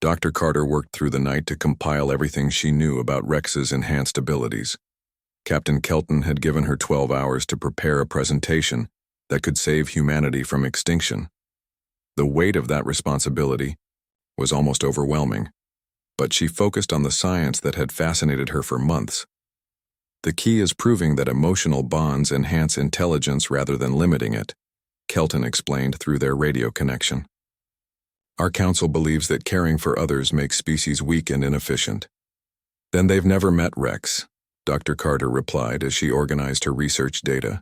Dr. Carter worked through the night to compile everything she knew about Rex's enhanced abilities. Captain Kelton had given her 12 hours to prepare a presentation that could save humanity from extinction. The weight of that responsibility was almost overwhelming, but she focused on the science that had fascinated her for months. The key is proving that emotional bonds enhance intelligence rather than limiting it, Kelton explained through their radio connection. Our council believes that caring for others makes species weak and inefficient. Then they've never met Rex, Dr. Carter replied as she organized her research data.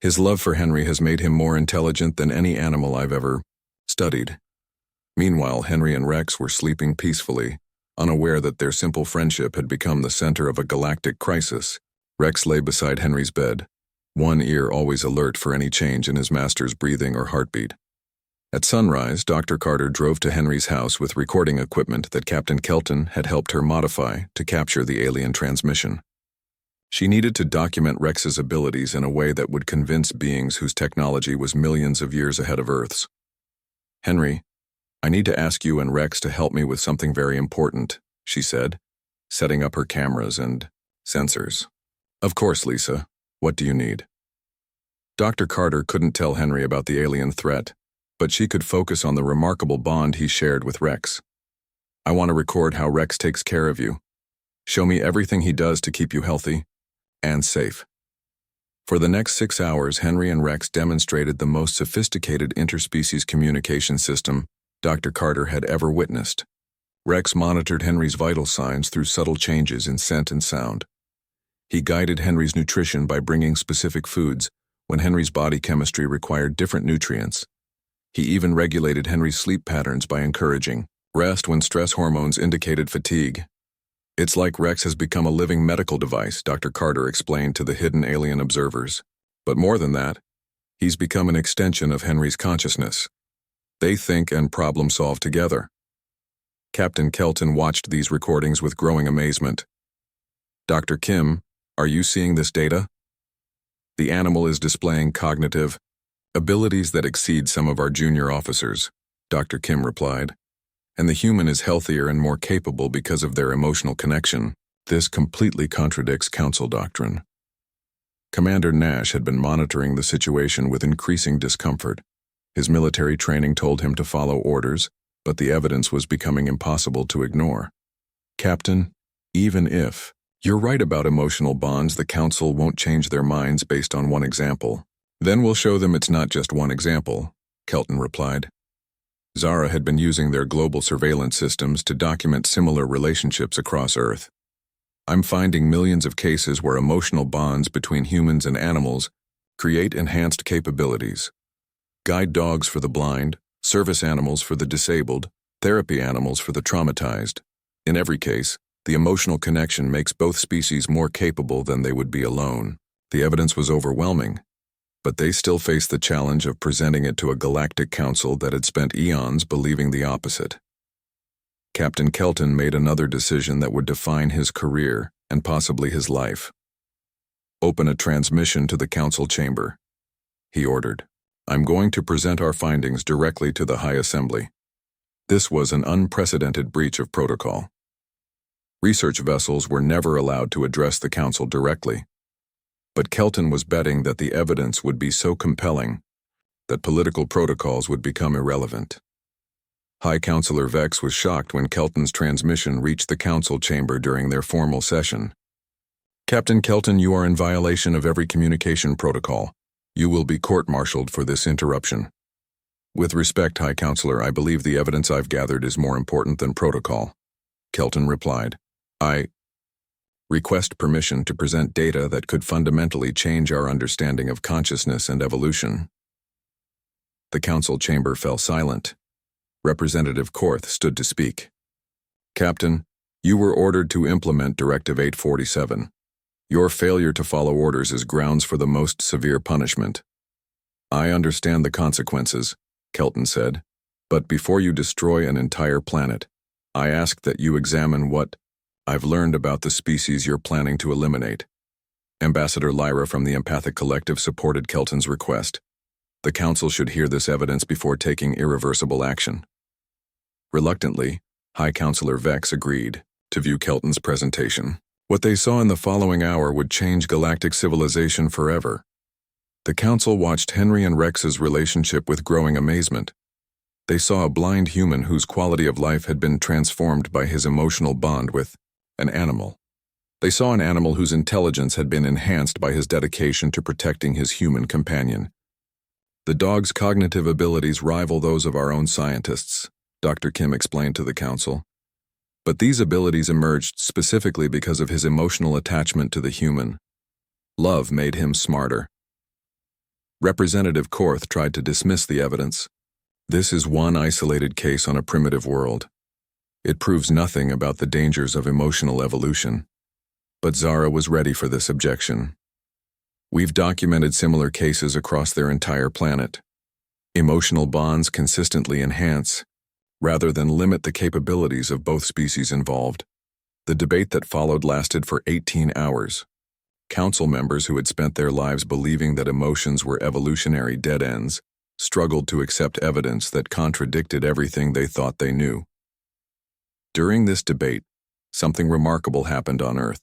His love for Henry has made him more intelligent than any animal I've ever studied. Meanwhile, Henry and Rex were sleeping peacefully, unaware that their simple friendship had become the center of a galactic crisis. Rex lay beside Henry's bed, one ear always alert for any change in his master's breathing or heartbeat. At sunrise, Dr. Carter drove to Henry's house with recording equipment that Captain Kelton had helped her modify to capture the alien transmission. She needed to document Rex's abilities in a way that would convince beings whose technology was millions of years ahead of Earth's. "Henry, I need to ask you and Rex to help me with something very important," she said, setting up her cameras and sensors. "Of course, Lisa. What do you need?" Dr. Carter couldn't tell Henry about the alien threat, but she could focus on the remarkable bond he shared with Rex. "I want to record how Rex takes care of you. Show me everything he does to keep you healthy and safe." For the next 6 hours, Henry and Rex demonstrated the most sophisticated interspecies communication system Dr. Carter had ever witnessed. Rex monitored Henry's vital signs through subtle changes in scent and sound. He guided Henry's nutrition by bringing specific foods when Henry's body chemistry required different nutrients. He even regulated Henry's sleep patterns by encouraging rest when stress hormones indicated fatigue. "It's like Rex has become a living medical device," Dr. Carter explained to the hidden alien observers. "But more than that, he's become an extension of Henry's consciousness. They think and problem-solve together." Captain Kelton watched these recordings with growing amazement. "Dr. Kim, are you seeing this data? The animal is displaying cognitive abilities that exceed some of our junior officers," Dr. Kim replied. "And the human is healthier and more capable because of their emotional connection. This completely contradicts council doctrine." Commander Nash had been monitoring the situation with increasing discomfort. His military training told him to follow orders, but the evidence was becoming impossible to ignore. "Captain, even if you're right about emotional bonds, the council won't change their minds based on one example." "Then we'll show them it's not just one example," Kelton replied. Zara had been using their global surveillance systems to document similar relationships across Earth. "I'm finding millions of cases where emotional bonds between humans and animals create enhanced capabilities. Guide dogs for the blind, service animals for the disabled, therapy animals for the traumatized. In every case, the emotional connection makes both species more capable than they would be alone." The evidence was overwhelming, but they still faced the challenge of presenting it to a galactic council that had spent eons believing the opposite. Captain Kelton made another decision that would define his career and possibly his life. "Open a transmission to the council chamber," he ordered. "I'm going to present our findings directly to the High Assembly." This was an unprecedented breach of protocol. Research vessels were never allowed to address the council directly. But Kelton was betting that the evidence would be so compelling that political protocols would become irrelevant. High Counselor Vex was shocked when Kelton's transmission reached the council chamber during their formal session. "Captain Kelton, you are in violation of every communication protocol. You will be court-martialed for this interruption." "With respect, High Counselor, I believe the evidence I've gathered is more important than protocol," Kelton replied. "I request permission to present data that could fundamentally change our understanding of consciousness and evolution." The council chamber fell silent. Representative Korth stood to speak. "Captain, you were ordered to implement Directive 847. Your failure to follow orders is grounds for the most severe punishment." "I understand the consequences," Kelton said, "but before you destroy an entire planet, I ask that you examine what I've learned about the species you're planning to eliminate." Ambassador Lyra from the Empathic Collective supported Kelton's request. The council should hear this evidence before taking irreversible action. Reluctantly, High Counselor Vex agreed to view Kelton's presentation. What they saw in the following hour would change galactic civilization forever. The council watched Henry and Rex's relationship with growing amazement. They saw a blind human whose quality of life had been transformed by his emotional bond with an animal. They saw an animal whose intelligence had been enhanced by his dedication to protecting his human companion. The dog's cognitive abilities rival those of our own scientists, Dr. Kim explained to the council. But these abilities emerged specifically because of his emotional attachment to the human. Love made him smarter. Representative Korth tried to dismiss the evidence. This is one isolated case on a primitive world. It proves nothing about the dangers of emotional evolution. But Zara was ready for this objection. We've documented similar cases across their entire planet. Emotional bonds consistently enhance, rather than limit the capabilities of both species involved. The debate that followed lasted for 18 hours. Council members who had spent their lives believing that emotions were evolutionary dead ends struggled to accept evidence that contradicted everything they thought they knew. During this debate, something remarkable happened on Earth.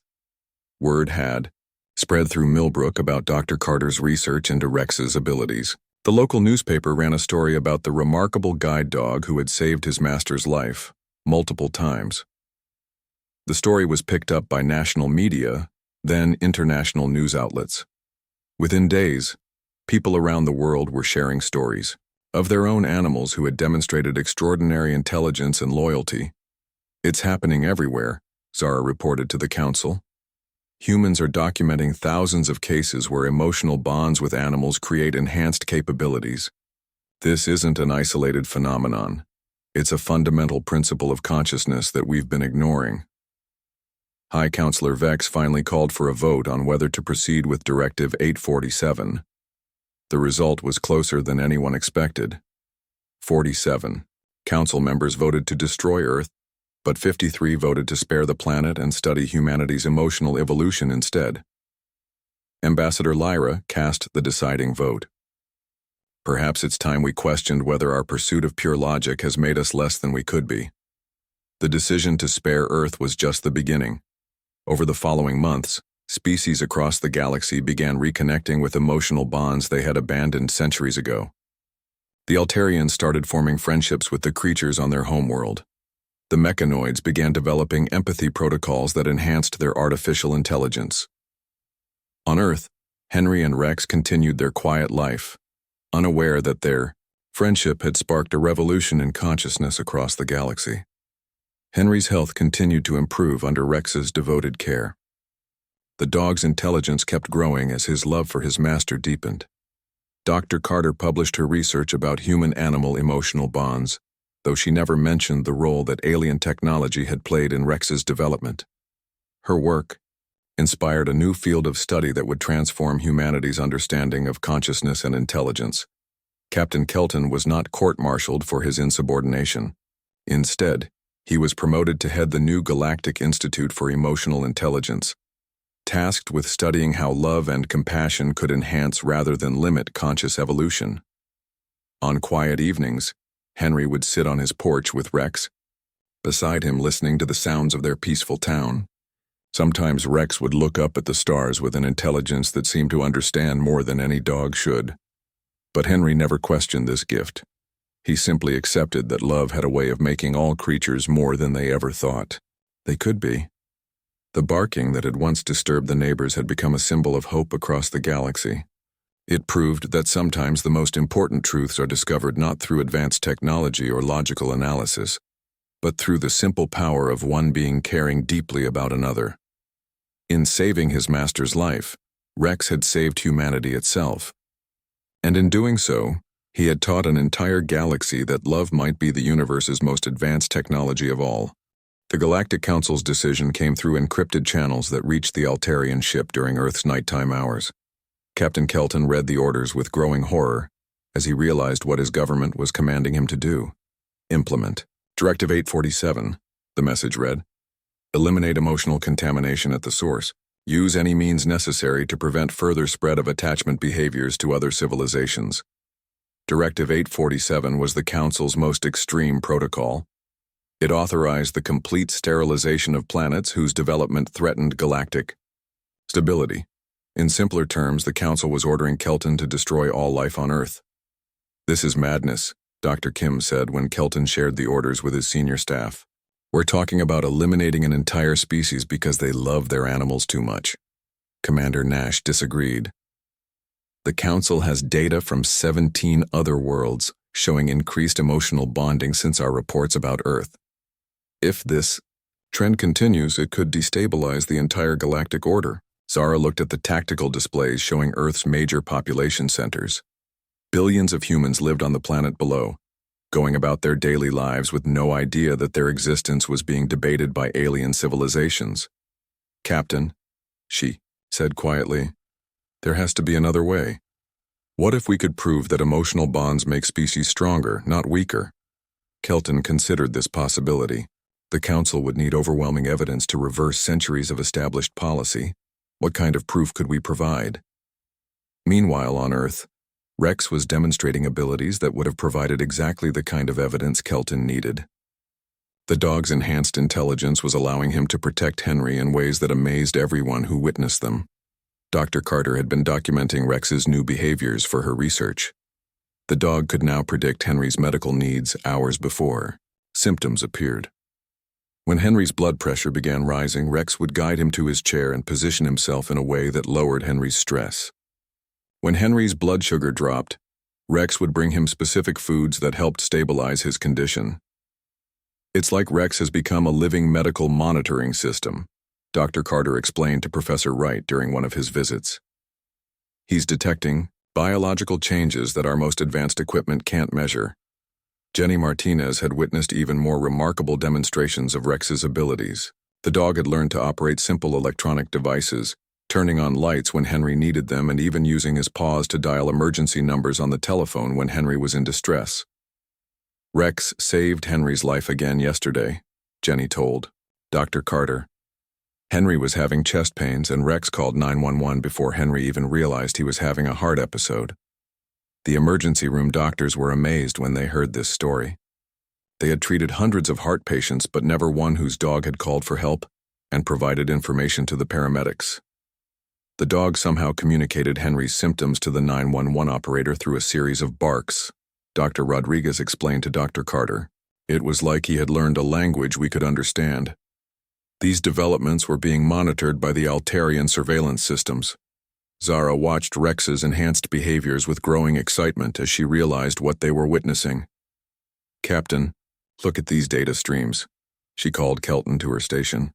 Word had spread through Millbrook about Dr. Carter's research into Rex's abilities. The local newspaper ran a story about the remarkable guide dog who had saved his master's life multiple times. The story was picked up by national media, then international news outlets. Within days, people around the world were sharing stories of their own animals who had demonstrated extraordinary intelligence and loyalty. It's happening everywhere, Zara reported to the council. Humans are documenting thousands of cases where emotional bonds with animals create enhanced capabilities. This isn't an isolated phenomenon. It's a fundamental principle of consciousness that we've been ignoring. High Counselor Vex finally called for a vote on whether to proceed with Directive 847. The result was closer than anyone expected. 47 council members voted to destroy Earth, but 53 voted to spare the planet and study humanity's emotional evolution instead. Ambassador Lyra cast the deciding vote. Perhaps it's time we questioned whether our pursuit of pure logic has made us less than we could be. The decision to spare Earth was just the beginning. Over the following months, species across the galaxy began reconnecting with emotional bonds they had abandoned centuries ago. The Altarians started forming friendships with the creatures on their homeworld. The mechanoids began developing empathy protocols that enhanced their artificial intelligence. On Earth, Henry and Rex continued their quiet life, unaware that their friendship had sparked a revolution in consciousness across the galaxy. Henry's health continued to improve under Rex's devoted care. The dog's intelligence kept growing as his love for his master deepened. Dr. Carter published her research about human-animal emotional bonds, though she never mentioned the role that alien technology had played in Rex's development. Her work inspired a new field of study that would transform humanity's understanding of consciousness and intelligence. Captain Kelton was not court-martialed for his insubordination. Instead, he was promoted to head the new Galactic Institute for Emotional Intelligence, tasked with studying how love and compassion could enhance rather than limit conscious evolution. On quiet evenings, Henry would sit on his porch with Rex, beside him listening to the sounds of their peaceful town. Sometimes Rex would look up at the stars with an intelligence that seemed to understand more than any dog should. But Henry never questioned this gift. He simply accepted that love had a way of making all creatures more than they ever thought they could be. The barking that had once disturbed the neighbors had become a symbol of hope across the galaxy. It proved that sometimes the most important truths are discovered not through advanced technology or logical analysis, but through the simple power of one being caring deeply about another. In saving his master's life, Rex had saved humanity itself. And in doing so, he had taught an entire galaxy that love might be the universe's most advanced technology of all. The Galactic Council's decision came through encrypted channels that reached the Altarian ship during Earth's nighttime hours. Captain Kelton read the orders with growing horror as he realized what his government was commanding him to do. Implement Directive 847, the message read. Eliminate emotional contamination at the source. Use any means necessary to prevent further spread of attachment behaviors to other civilizations. Directive 847 was the Council's most extreme protocol. It authorized the complete sterilization of planets whose development threatened galactic stability. In simpler terms, the Council was ordering Kelton to destroy all life on Earth. "This is madness," Dr. Kim said when Kelton shared the orders with his senior staff. "We're talking about eliminating an entire species because they love their animals too much." Commander Nash disagreed. "The Council has data from 17 other worlds showing increased emotional bonding since our reports about Earth. If this trend continues, it could destabilize the entire galactic order." Zara looked at the tactical displays showing Earth's major population centers. Billions of humans lived on the planet below, going about their daily lives with no idea that their existence was being debated by alien civilizations. "Captain," she said quietly, "there has to be another way. What if we could prove that emotional bonds make species stronger, not weaker?" Kelton considered this possibility. The Council would need overwhelming evidence to reverse centuries of established policy. What kind of proof could we provide? Meanwhile, on Earth, Rex was demonstrating abilities that would have provided exactly the kind of evidence Kelton needed. The dog's enhanced intelligence was allowing him to protect Henry in ways that amazed everyone who witnessed them. Dr. Carter had been documenting Rex's new behaviors for her research. The dog could now predict Henry's medical needs hours before symptoms appeared. When Henry's blood pressure began rising, Rex would guide him to his chair and position himself in a way that lowered Henry's stress. When Henry's blood sugar dropped, Rex would bring him specific foods that helped stabilize his condition. "It's like Rex has become a living medical monitoring system," Dr. Carter explained to Professor Wright during one of his visits. "He's detecting biological changes that our most advanced equipment can't measure." Jenny Martinez had witnessed even more remarkable demonstrations of Rex's abilities. The dog had learned to operate simple electronic devices, turning on lights when Henry needed them and even using his paws to dial emergency numbers on the telephone when Henry was in distress. "Rex saved Henry's life again yesterday," Jenny told Dr. Carter. "Henry was having chest pains and Rex called 911 before Henry even realized he was having a heart episode." The emergency room doctors were amazed when they heard this story. They had treated hundreds of heart patients, but never one whose dog had called for help and provided information to the paramedics. The dog somehow communicated Henry's symptoms to the 911 operator through a series of barks, Dr. Rodriguez explained to Dr. Carter. "It was like he had learned a language we could understand." These developments were being monitored by the Altarian surveillance systems. Zara watched Rex's enhanced behaviors with growing excitement as she realized what they were witnessing. "Captain, look at these data streams," she called Kelton to her station.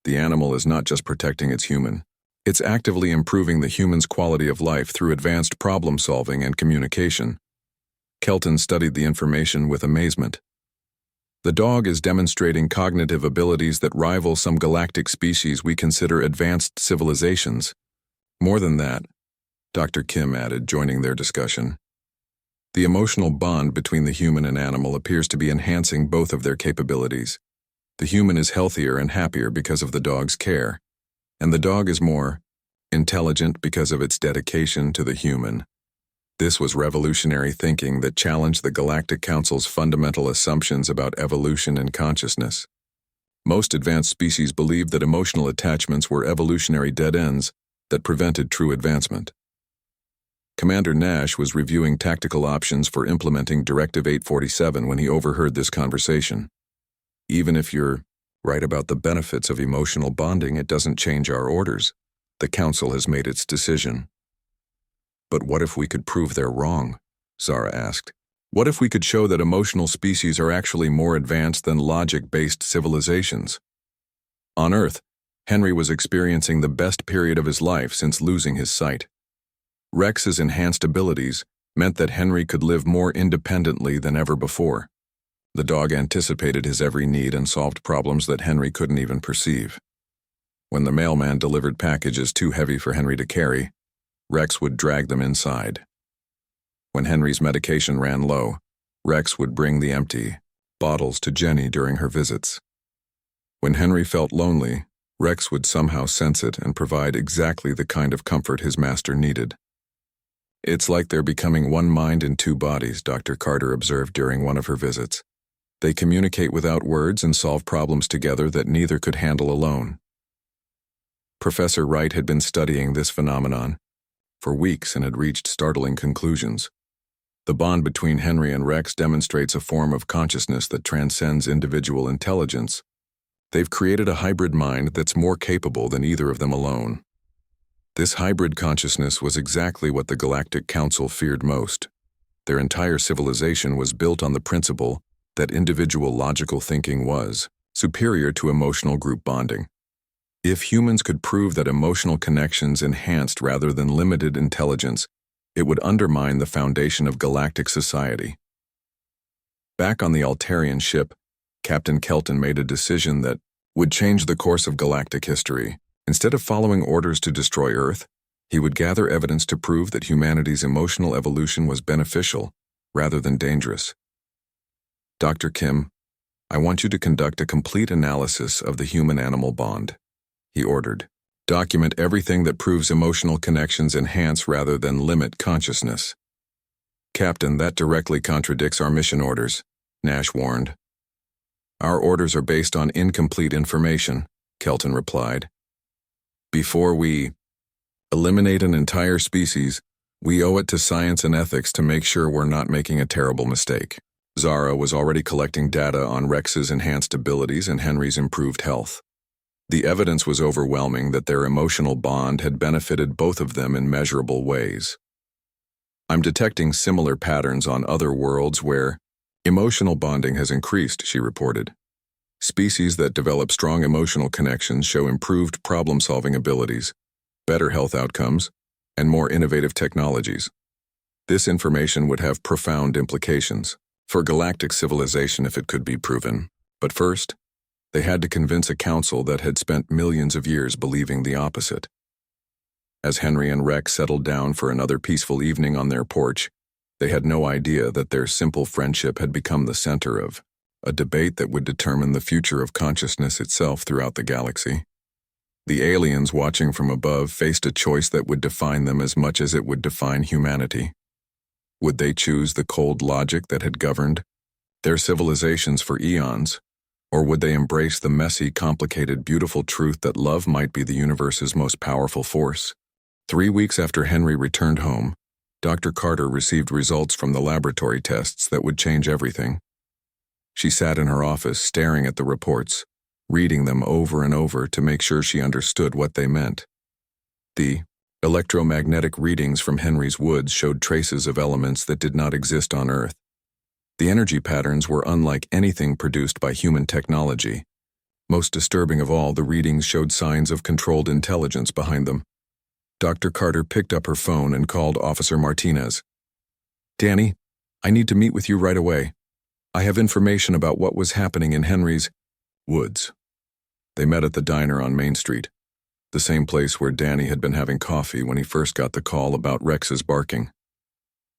"The animal is not just protecting its human. It's actively improving the human's quality of life through advanced problem-solving and communication." Kelton studied the information with amazement. "The dog is demonstrating cognitive abilities that rival some galactic species we consider advanced civilizations. More than that," Dr. Kim added, joining their discussion. "The emotional bond between the human and animal appears to be enhancing both of their capabilities. The human is healthier and happier because of the dog's care, and the dog is more intelligent because of its dedication to the human." This was revolutionary thinking that challenged the Galactic Council's fundamental assumptions about evolution and consciousness. Most advanced species believed that emotional attachments were evolutionary dead ends that prevented true advancement. Commander Nash was reviewing tactical options for implementing Directive 847 when he overheard this conversation. "Even if you're right about the benefits of emotional bonding, it doesn't change our orders. The Council has made its decision." "But what if we could prove they're wrong?" Zara asked. "What if we could show that emotional species are actually more advanced than logic-based civilizations?" On Earth, Henry was experiencing the best period of his life since losing his sight. Rex's enhanced abilities meant that Henry could live more independently than ever before. The dog anticipated his every need and solved problems that Henry couldn't even perceive. When the mailman delivered packages too heavy for Henry to carry, Rex would drag them inside. When Henry's medication ran low, Rex would bring the empty bottles to Jenny during her visits. When Henry felt lonely, Rex would somehow sense it and provide exactly the kind of comfort his master needed. "It's like they're becoming one mind in two bodies," Dr. Carter observed during one of her visits. They communicate without words and solve problems together that neither could handle alone. Professor Wright had been studying this phenomenon for weeks and had reached startling conclusions. The bond between Henry and Rex demonstrates a form of consciousness that transcends individual intelligence. They've created a hybrid mind that's more capable than either of them alone. This hybrid consciousness was exactly what the Galactic Council feared most. Their entire civilization was built on the principle that individual logical thinking was superior to emotional group bonding. If humans could prove that emotional connections enhanced rather than limited intelligence, it would undermine the foundation of galactic society. Back on the Altarian ship, Captain Kelton made a decision that would change the course of galactic history. Instead of following orders to destroy Earth, he would gather evidence to prove that humanity's emotional evolution was beneficial rather than dangerous. Dr. Kim, I want you to conduct a complete analysis of the human-animal bond, he ordered. Document everything that proves emotional connections enhance rather than limit consciousness. Captain, that directly contradicts our mission orders, Nash warned. Our orders are based on incomplete information, Kelton replied. Before we eliminate an entire species, we owe it to science and ethics to make sure we're not making a terrible mistake. Zara was already collecting data on Rex's enhanced abilities and Henry's improved health. The evidence was overwhelming that their emotional bond had benefited both of them in measurable ways. I'm detecting similar patterns on other worlds where emotional bonding has increased, she reported. Species that develop strong emotional connections show improved problem-solving abilities, better health outcomes, and more innovative technologies. This information would have profound implications for galactic civilization if it could be proven. But first, they had to convince a council that had spent millions of years believing the opposite. As Henry and Rex settled down for another peaceful evening on their porch, they had no idea that their simple friendship had become the center of a debate that would determine the future of consciousness itself throughout the galaxy. The aliens watching from above faced a choice that would define them as much as it would define humanity. Would they choose the cold logic that had governed their civilizations for eons, or would they embrace the messy, complicated, beautiful truth that love might be the universe's most powerful force? 3 weeks after Henry returned home, Dr. Carter received results from the laboratory tests that would change everything. She sat in her office staring at the reports, reading them over and over to make sure she understood what they meant. The electromagnetic readings from Henry's woods showed traces of elements that did not exist on Earth. The energy patterns were unlike anything produced by human technology. Most disturbing of all, the readings showed signs of controlled intelligence behind them. Dr. Carter picked up her phone and called Officer Martinez. Danny, I need to meet with you right away. I have information about what was happening in Henry's woods. They met at the diner on Main Street, the same place where Danny had been having coffee when he first got the call about Rex's barking.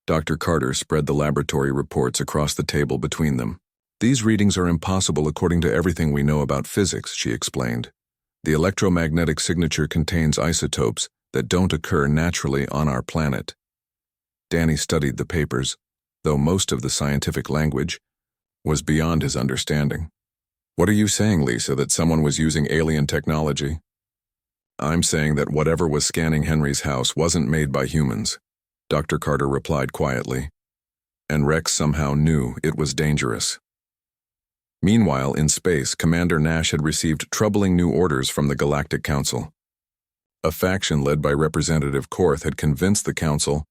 Dr. Carter spread the laboratory reports across the table between them. These readings are impossible according to everything we know about physics, she explained. The electromagnetic signature contains isotopes that don't occur naturally on our planet. Danny studied the papers, though most of the scientific language was beyond his understanding. What are you saying, Lisa, that someone was using alien technology? I'm saying that whatever was scanning Henry's house wasn't made by humans, Dr. Carter replied quietly. And Rex somehow knew it was dangerous. Meanwhile, in space, Commander Nash had received troubling new orders from the Galactic Council. A faction led by Representative Korth had convinced the Council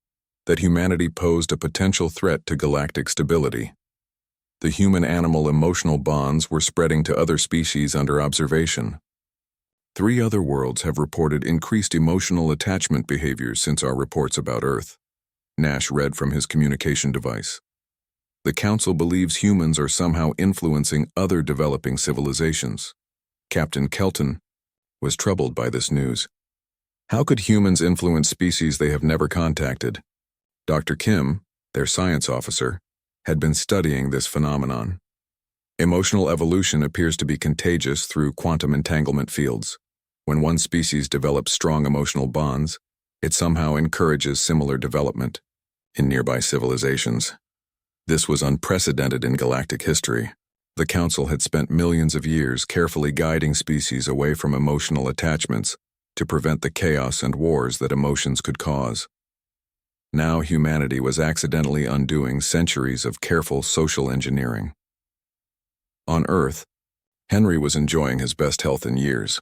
that humanity posed a potential threat to galactic stability. The human-animal emotional bonds were spreading to other species under observation. 3 other worlds have reported increased emotional attachment behaviors since our reports about Earth, Nash read from his communication device. The Council believes humans are somehow influencing other developing civilizations. Captain Kelton was troubled by this news. How could humans influence species they have never contacted? Dr. Kim, their science officer, had been studying this phenomenon. Emotional evolution appears to be contagious through quantum entanglement fields. When one species develops strong emotional bonds, it somehow encourages similar development in nearby civilizations. This was unprecedented in galactic history. The Council had spent millions of years carefully guiding species away from emotional attachments to prevent the chaos and wars that emotions could cause. Now humanity was accidentally undoing centuries of careful social engineering. On Earth, Henry was enjoying his best health in years.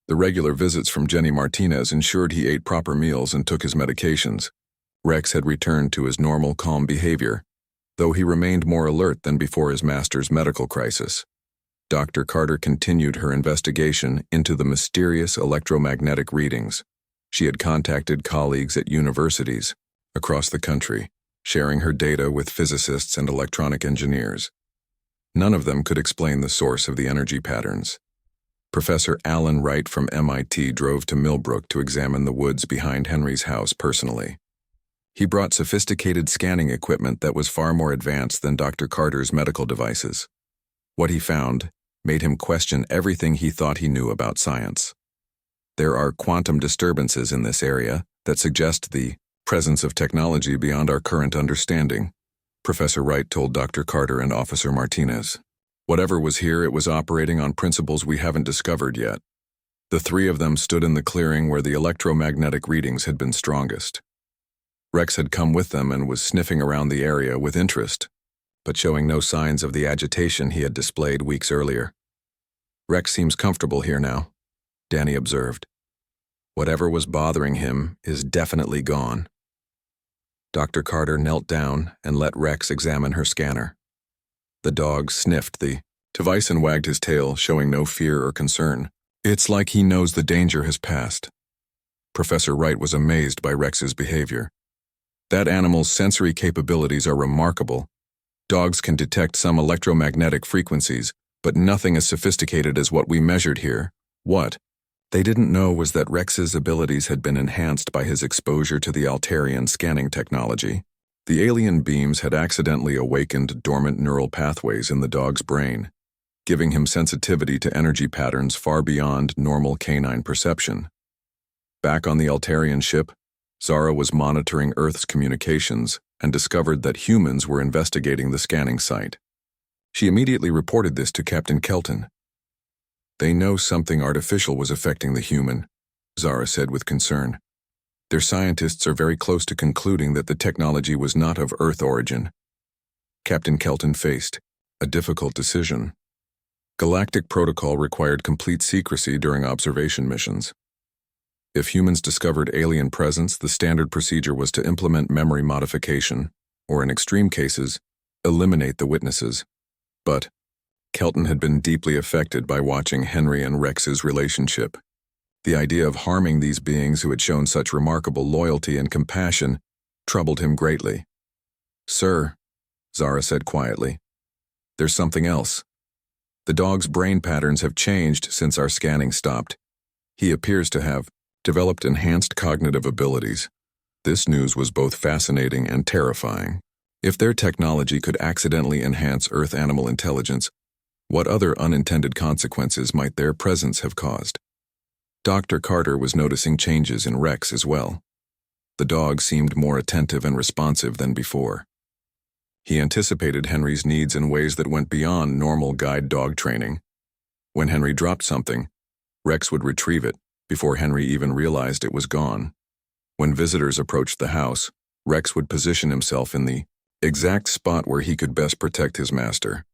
The regular visits from Jenny Martinez ensured he ate proper meals and took his medications. Rex had returned to his normal, calm behavior, though he remained more alert than before his master's medical crisis. Dr. Carter continued her investigation into the mysterious electromagnetic readings. She had contacted colleagues at universities across the country, sharing her data with physicists and electronic engineers. None of them could explain the source of the energy patterns. Professor Alan Wright from MIT drove to Millbrook to examine the woods behind Henry's house personally. He brought sophisticated scanning equipment that was far more advanced than Dr. Carter's medical devices. What he found made him question everything he thought he knew about science. There are quantum disturbances in this area that suggest the presence of technology beyond our current understanding, Professor Wright told Dr. Carter and Officer Martinez. Whatever was here, it was operating on principles we haven't discovered yet. The three of them stood in the clearing where the electromagnetic readings had been strongest. Rex had come with them and was sniffing around the area with interest, but showing no signs of the agitation he had displayed weeks earlier. Rex seems comfortable here now, Danny observed. Whatever was bothering him is definitely gone. Dr. Carter knelt down and let Rex examine her scanner. The dog sniffed the device and wagged his tail, showing no fear or concern. It's like he knows the danger has passed. Professor Wright was amazed by Rex's behavior. That animal's sensory capabilities are remarkable. Dogs can detect some electromagnetic frequencies, but nothing as sophisticated as what we measured here. What they didn't know was that Rex's abilities had been enhanced by his exposure to the Altarian scanning technology. The alien beams had accidentally awakened dormant neural pathways in the dog's brain, giving him sensitivity to energy patterns far beyond normal canine perception. Back on the Altarian ship, Zara was monitoring Earth's communications and discovered that humans were investigating the scanning site. She immediately reported this to Captain Kelton. They know something artificial was affecting the human, Zara said with concern. Their scientists are very close to concluding that the technology was not of Earth origin. Captain Kelton faced a difficult decision. Galactic protocol required complete secrecy during observation missions. If humans discovered alien presence, the standard procedure was to implement memory modification, or in extreme cases, eliminate the witnesses. But Kelton had been deeply affected by watching Henry and Rex's relationship. The idea of harming these beings who had shown such remarkable loyalty and compassion troubled him greatly. "Sir," Zara said quietly, "there's something else. The dog's brain patterns have changed since our scanning stopped. He appears to have developed enhanced cognitive abilities." This news was both fascinating and terrifying. If their technology could accidentally enhance Earth animal intelligence, what other unintended consequences might their presence have caused? Dr. Carter was noticing changes in Rex as well. The dog seemed more attentive and responsive than before. He anticipated Henry's needs in ways that went beyond normal guide dog training. When Henry dropped something, Rex would retrieve it before Henry even realized it was gone. When visitors approached the house, Rex would position himself in the exact spot where he could best protect his master.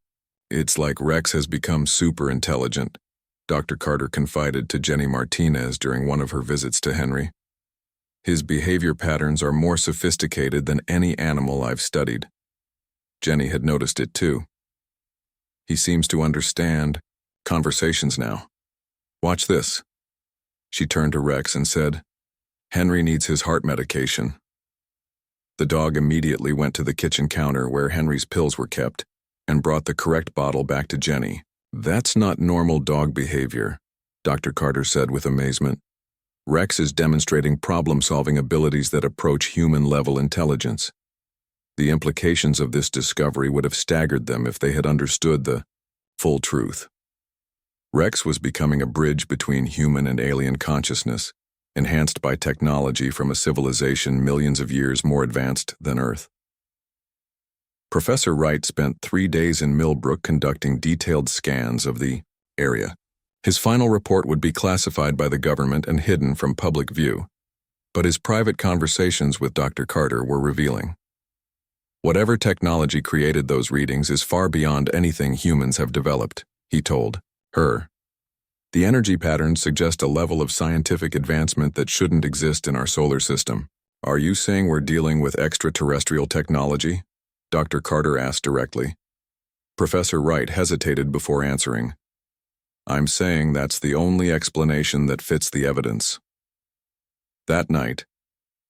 "It's like Rex has become super intelligent," Dr. Carter confided to Jenny Martinez during one of her visits to Henry. "His behavior patterns are more sophisticated than any animal I've studied." Jenny had noticed it too. "He seems to understand conversations now. Watch this." She turned to Rex and said, "Henry needs his heart medication." The dog immediately went to the kitchen counter where Henry's pills were kept and brought the correct bottle back to Jenny. "That's not normal dog behavior," Dr. Carter said with amazement. "Rex is demonstrating problem-solving abilities that approach human-level intelligence. The implications of this discovery would have staggered them if they had understood the full truth." Rex was becoming a bridge between human and alien consciousness, enhanced by technology from a civilization millions of years more advanced than Earth. Professor Wright spent 3 days in Millbrook conducting detailed scans of the area. His final report would be classified by the government and hidden from public view, but his private conversations with Dr. Carter were revealing. Whatever technology created those readings is far beyond anything humans have developed, he told her. The energy patterns suggest a level of scientific advancement that shouldn't exist in our solar system. Are you saying we're dealing with extraterrestrial technology? Dr. Carter asked directly. Professor Wright hesitated before answering. I'm saying that's the only explanation that fits the evidence. That night,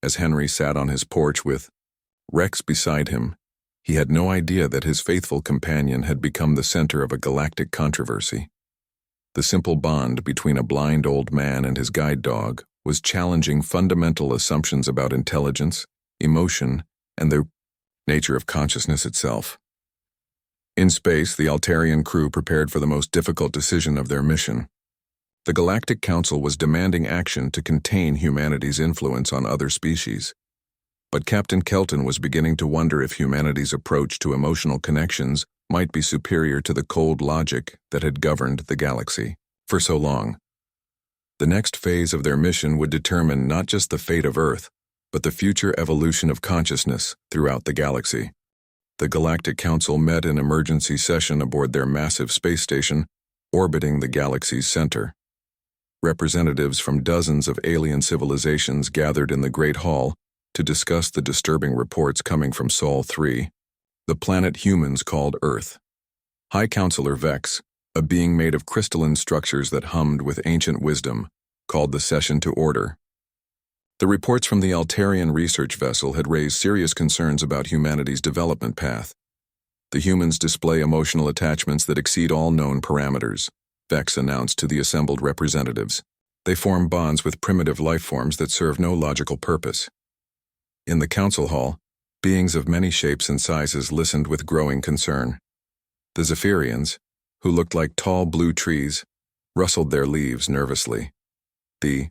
as Henry sat on his porch with Rex beside him, he had no idea that his faithful companion had become the center of a galactic controversy. The simple bond between a blind old man and his guide dog was challenging fundamental assumptions about intelligence, emotion, and the nature of consciousness itself. In space, the Altarian crew prepared for the most difficult decision of their mission. The Galactic Council was demanding action to contain humanity's influence on other species. But Captain Kelton was beginning to wonder if humanity's approach to emotional connections might be superior to the cold logic that had governed the galaxy for so long. The next phase of their mission would determine not just the fate of Earth, but the future evolution of consciousness throughout the galaxy. The Galactic Council met in emergency session aboard their massive space station, orbiting the galaxy's center. Representatives from dozens of alien civilizations gathered in the Great Hall to discuss the disturbing reports coming from Sol 3, the planet humans called Earth. High Counselor Vex, a being made of crystalline structures that hummed with ancient wisdom, called the session to order. The reports from the Altarian research vessel had raised serious concerns about humanity's development path. The humans display emotional attachments that exceed all known parameters, Vex announced to the assembled representatives. They form bonds with primitive life forms that serve no logical purpose. In the council hall, beings of many shapes and sizes listened with growing concern. The Zephyrians, who looked like tall blue trees, rustled their leaves nervously. The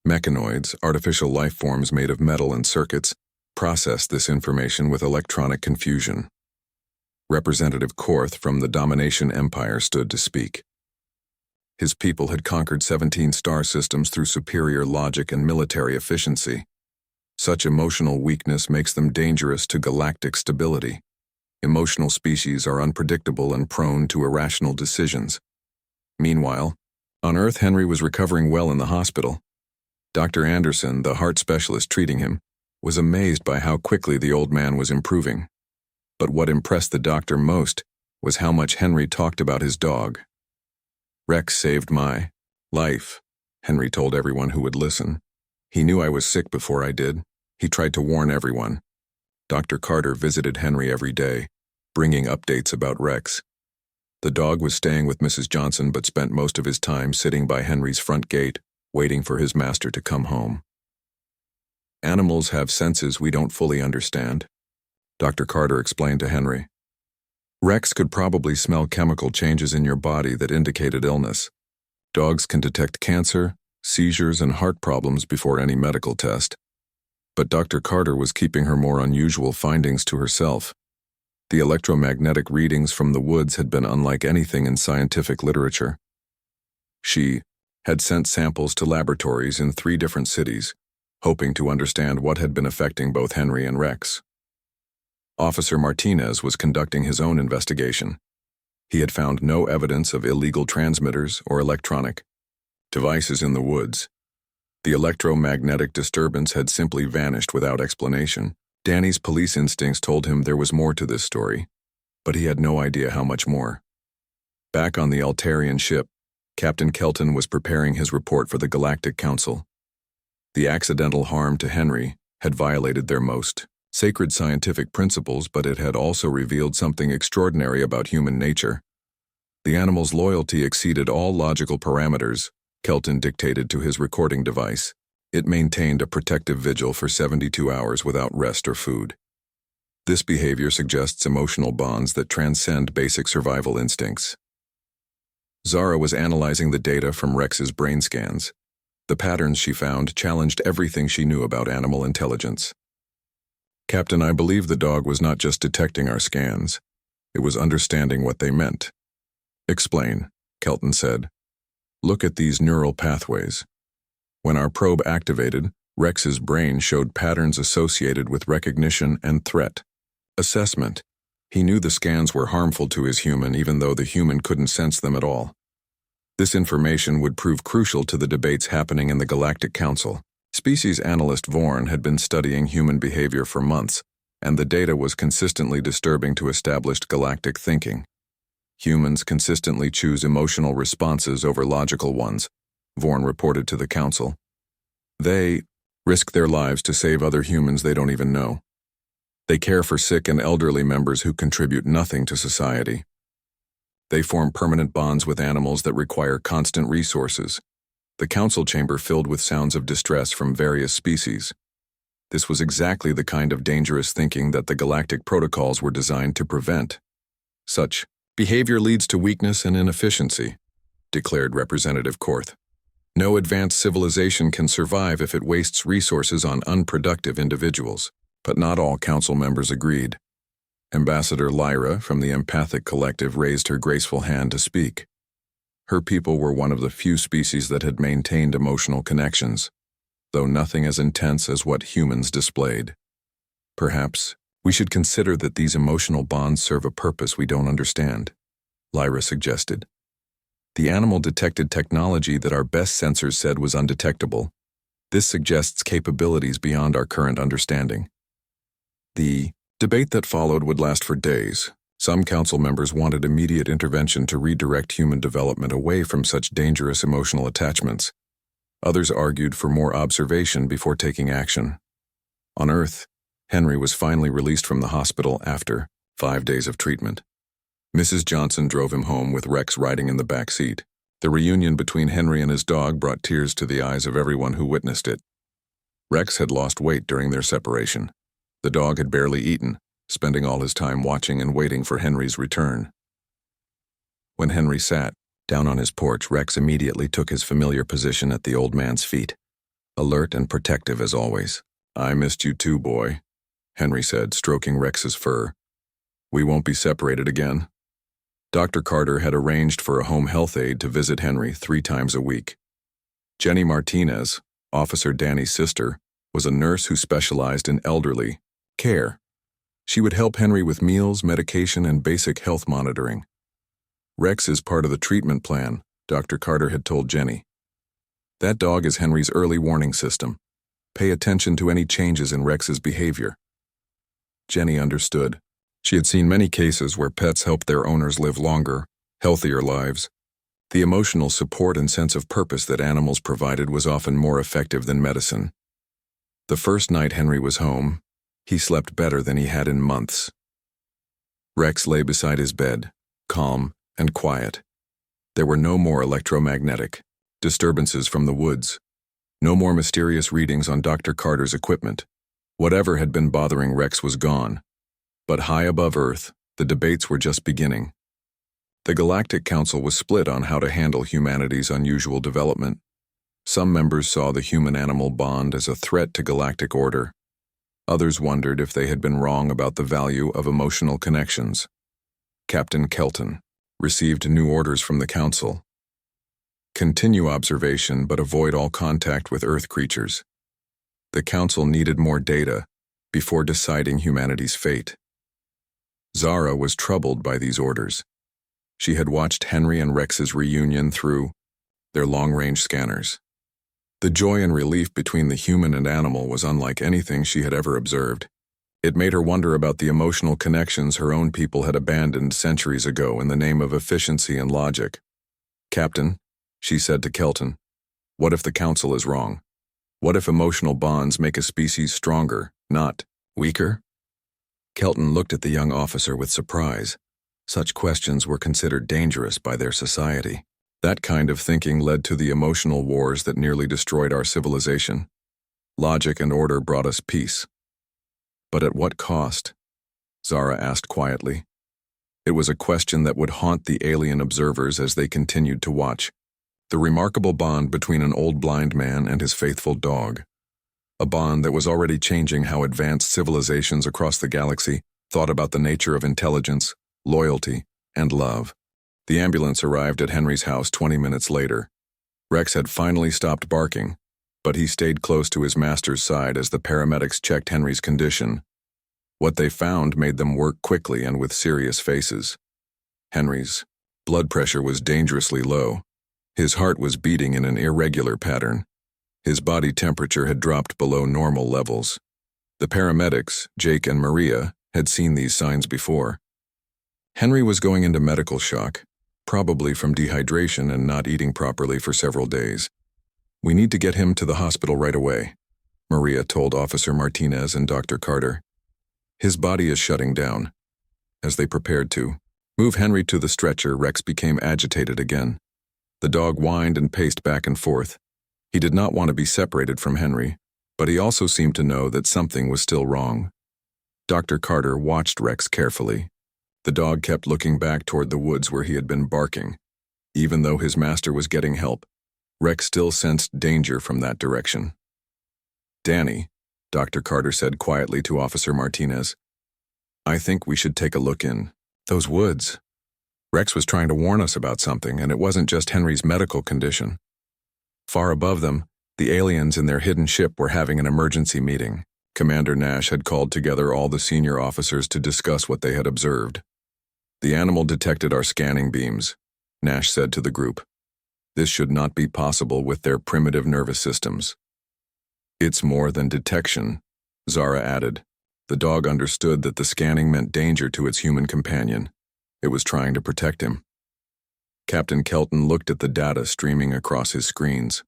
mechanoids, artificial life forms made of metal and circuits, processed this information with electronic confusion. Representative Korth from the Domination Empire stood to speak. His people had conquered 17 star systems through superior logic and military efficiency. Such emotional weakness makes them dangerous to galactic stability. Emotional species are unpredictable and prone to irrational decisions. Meanwhile, on Earth, Henry was recovering well in the hospital. Dr. Anderson, the heart specialist treating him, was amazed by how quickly the old man was improving. But what impressed the doctor most was how much Henry talked about his dog. Rex saved my life, Henry told everyone who would listen. He knew I was sick before I did. He tried to warn everyone. Dr. Carter visited Henry every day, bringing updates about Rex. The dog was staying with Mrs. Johnson but spent most of his time sitting by Henry's front gate, waiting for his master to come home. Animals have senses we don't fully understand, Dr. Carter explained to Henry. Rex could probably smell chemical changes in your body that indicated illness. Dogs can detect cancer, seizures, and heart problems before any medical test. But Dr. Carter was keeping her more unusual findings to herself. The electromagnetic readings from the woods had been unlike anything in scientific literature. She had sent samples to laboratories in 3 different cities, hoping to understand what had been affecting both Henry and Rex. Officer Martinez was conducting his own investigation. He had found no evidence of illegal transmitters or electronic devices in the woods. The electromagnetic disturbance had simply vanished without explanation. Danny's police instincts told him there was more to this story, but he had no idea how much more. Back on the Altarian ship, Captain Kelton was preparing his report for the Galactic Council. The accidental harm to Henry had violated their most sacred scientific principles, but it had also revealed something extraordinary about human nature. The animal's loyalty exceeded all logical parameters, Kelton dictated to his recording device. It maintained a protective vigil for 72 hours without rest or food. This behavior suggests emotional bonds that transcend basic survival instincts. Zara was analyzing the data from Rex's brain scans. The patterns she found challenged everything she knew about animal intelligence. Captain, I believe the dog was not just detecting our scans. It was understanding what they meant. Explain, Kelton said. Look at these neural pathways. When our probe activated, Rex's brain showed patterns associated with recognition and threat. Assessment. He knew the scans were harmful to his human even though the human couldn't sense them at all. This information would prove crucial to the debates happening in the Galactic Council. Species analyst Vorn had been studying human behavior for months, and the data was consistently disturbing to established galactic thinking. Humans consistently choose emotional responses over logical ones, Vorn reported to the Council. They risk their lives to save other humans they don't even know. They care for sick and elderly members who contribute nothing to society. They form permanent bonds with animals that require constant resources. The council chamber filled with sounds of distress from various species. This was exactly the kind of dangerous thinking that the galactic protocols were designed to prevent. Such behavior leads to weakness and inefficiency, declared Representative Korth. No advanced civilization can survive if it wastes resources on unproductive individuals. But not all council members agreed. Ambassador Lyra from the Empathic Collective raised her graceful hand to speak. Her people were one of the few species that had maintained emotional connections, though nothing as intense as what humans displayed. Perhaps we should consider that these emotional bonds serve a purpose we don't understand, Lyra suggested. The animal detected technology that our best sensors said was undetectable. This suggests capabilities beyond our current understanding. The debate that followed would last for days. Some council members wanted immediate intervention to redirect human development away from such dangerous emotional attachments. Others argued for more observation before taking action. On Earth, Henry was finally released from the hospital after 5 days of treatment. Mrs. Johnson drove him home with Rex riding in the back seat. The reunion between Henry and his dog brought tears to the eyes of everyone who witnessed it. Rex had lost weight during their separation. The dog had barely eaten, spending all his time watching and waiting for Henry's return. When Henry sat down on his porch, Rex immediately took his familiar position at the old man's feet, alert and protective as always. "I missed you too, boy," Henry said, stroking Rex's fur. "We won't be separated again." Dr. Carter had arranged for a home health aide to visit Henry 3 times a week. Jenny Martinez, Officer Danny's sister, was a nurse who specialized in elderly care. She would help Henry with meals, medication, and basic health monitoring. "Rex is part of the treatment plan," Dr. Carter had told Jenny. "That dog is Henry's early warning system. Pay attention to any changes in Rex's behavior." Jenny understood. She had seen many cases where pets helped their owners live longer, healthier lives. The emotional support and sense of purpose that animals provided was often more effective than medicine. The first night Henry was home, he slept better than he had in months. Rex lay beside his bed, calm and quiet. There were no more electromagnetic disturbances from the woods, no more mysterious readings on Dr. Carter's equipment. Whatever had been bothering Rex was gone. But high above Earth, the debates were just beginning. The Galactic Council was split on how to handle humanity's unusual development. Some members saw the human-animal bond as a threat to galactic order. Others wondered if they had been wrong about the value of emotional connections. Captain Kelton received new orders from the Council. Continue observation but avoid all contact with Earth creatures. The Council needed more data before deciding humanity's fate. Zara was troubled by these orders. She had watched Henry and Rex's reunion through their long-range scanners. The joy and relief between the human and animal was unlike anything she had ever observed. It made her wonder about the emotional connections her own people had abandoned centuries ago in the name of efficiency and logic. "Captain," she said to Kelton, "what if the Council is wrong? What if emotional bonds make a species stronger, not weaker?" Kelton looked at the young officer with surprise. Such questions were considered dangerous by their society. That kind of thinking led to the emotional wars that nearly destroyed our civilization. Logic and order brought us peace. But at what cost? Zara asked quietly. It was a question that would haunt the alien observers as they continued to watch. The remarkable bond between an old blind man and his faithful dog. a bond that was already changing how advanced civilizations across the galaxy thought about the nature of intelligence, loyalty, and love. The ambulance arrived at Henry's house 20 minutes later. Rex had finally stopped barking, but he stayed close to his master's side as the paramedics checked Henry's condition. What they found made them work quickly and with serious faces. Henry's blood pressure was dangerously low. His heart was beating in an irregular pattern. His body temperature had dropped below normal levels. The paramedics, Jake and Maria, had seen these signs before. Henry was going into medical shock, probably from dehydration and not eating properly for several days. "We need to get him to the hospital right away," Maria told Officer Martinez and Dr. Carter. "His body is shutting down." As they prepared to move Henry to the stretcher, Rex became agitated again. The dog whined and paced back and forth. He did not want to be separated from Henry, but he also seemed to know that something was still wrong. Dr. Carter watched Rex carefully. The dog kept looking back toward the woods where he had been barking. Even though his master was getting help, Rex still sensed danger from that direction. "Danny," Dr. Carter said quietly to Officer Martinez, "I think we should take a look in those woods." Rex was trying to warn us about something, and it wasn't just Henry's medical condition. Far above them, the aliens in their hidden ship were having an emergency meeting. Commander Nash had called together all the senior officers to discuss what they had observed. "The animal detected our scanning beams," Nash said to the group. "This should not be possible with their primitive nervous systems." "It's more than detection," Zara added. The dog understood that the scanning meant danger to its human companion. It was trying to protect him. Captain Kelton looked at the data streaming across his screens.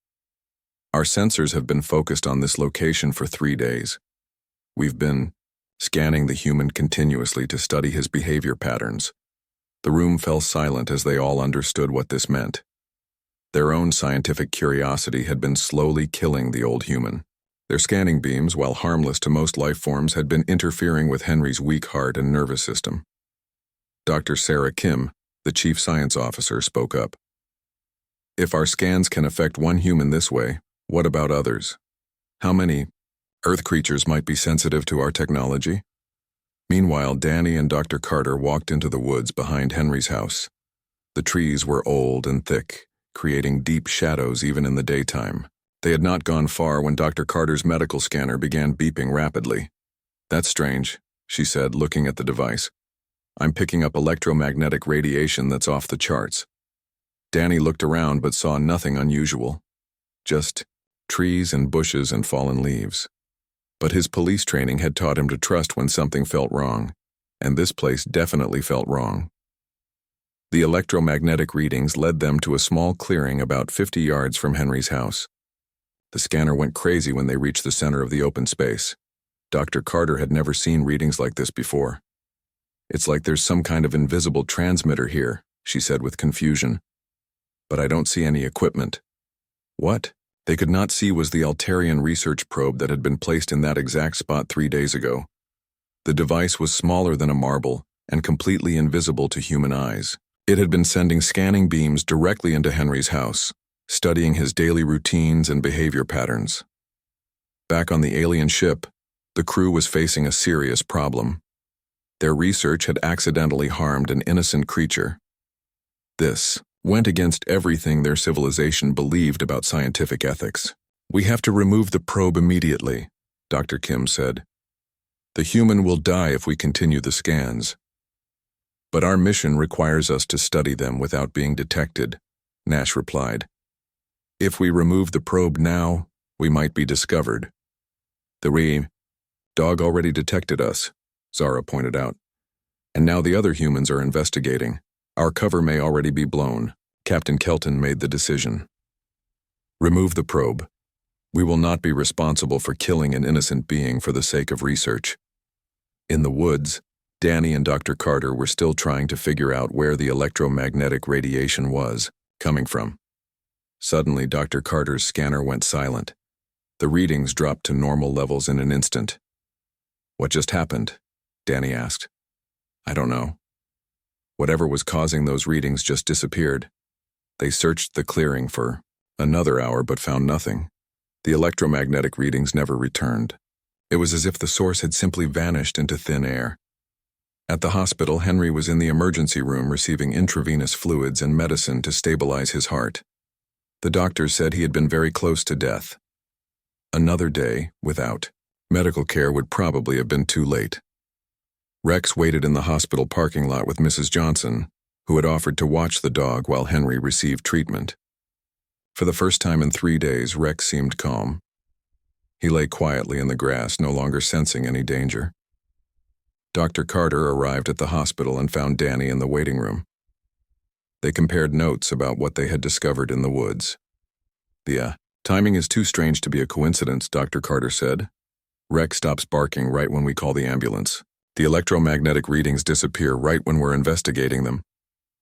"Our sensors have been focused on this location for 3 days. We've been scanning the human continuously to study his behavior patterns." The room fell silent as they all understood what this meant. Their own scientific curiosity had been slowly killing the old human. Their scanning beams, while harmless to most life forms, had been interfering with Henry's weak heart and nervous system. Dr. Sarah Kim, the chief science officer, spoke up. "If our scans can affect one human this way, what about others? How many Earth creatures might be sensitive to our technology?" Meanwhile, Danny and Dr. Carter walked into the woods behind Henry's house. The trees were old and thick, creating deep shadows even in the daytime. They had not gone far when Dr. Carter's medical scanner began beeping rapidly. "That's strange," she said, looking at the device. "I'm picking up electromagnetic radiation that's off the charts." Danny looked around but saw nothing unusual. Just trees and bushes and fallen leaves. But his police training had taught him to trust when something felt wrong, and this place definitely felt wrong. The electromagnetic readings led them to a small clearing about 50 yards from Henry's house. The scanner went crazy when they reached the center of the open space. Dr. Carter had never seen readings like this before. "It's like there's some kind of invisible transmitter here," she said with confusion. "But I don't see any equipment." What they could not see was the Altarian research probe that had been placed in that exact spot 3 days ago. The device was smaller than a marble and completely invisible to human eyes. It had been sending scanning beams directly into Henry's house, studying his daily routines and behavior patterns. Back on the alien ship, the crew was facing a serious problem. Their research had accidentally harmed an innocent creature. This went against everything their civilization believed about scientific ethics. "We have to remove the probe immediately," Dr. Kim said. "The human will die if we continue the scans. But our mission requires us to study them without being detected," Nash replied. "If we remove the probe now, we might be discovered." "The dog already detected us," Zara pointed out. "And now the other humans are investigating. Our cover may already be blown." Captain Kelton made the decision. "Remove the probe. We will not be responsible for killing an innocent being for the sake of research." In the woods, Danny and Dr. Carter were still trying to figure out where the electromagnetic radiation was coming from. Suddenly, Dr. Carter's scanner went silent. The readings dropped to normal levels in an instant. "What just happened?" Danny asked. "I don't know. Whatever was causing those readings just disappeared." They searched the clearing for another hour but found nothing. The electromagnetic readings never returned. It was as if the source had simply vanished into thin air. At the hospital, Henry was in the emergency room receiving intravenous fluids and medicine to stabilize his heart. The doctors said he had been very close to death. Another day without medical care would probably have been too late. Rex waited in the hospital parking lot with Mrs. Johnson, who had offered to watch the dog while Henry received treatment. For the first time in 3 days, Rex seemed calm. He lay quietly in the grass, no longer sensing any danger. Dr. Carter arrived at the hospital and found Danny in the waiting room. They compared notes about what they had discovered in the woods. The timing is too strange to be a coincidence, Dr. Carter said. Rex stops barking right when we call the ambulance. The electromagnetic readings disappear right when we're investigating them.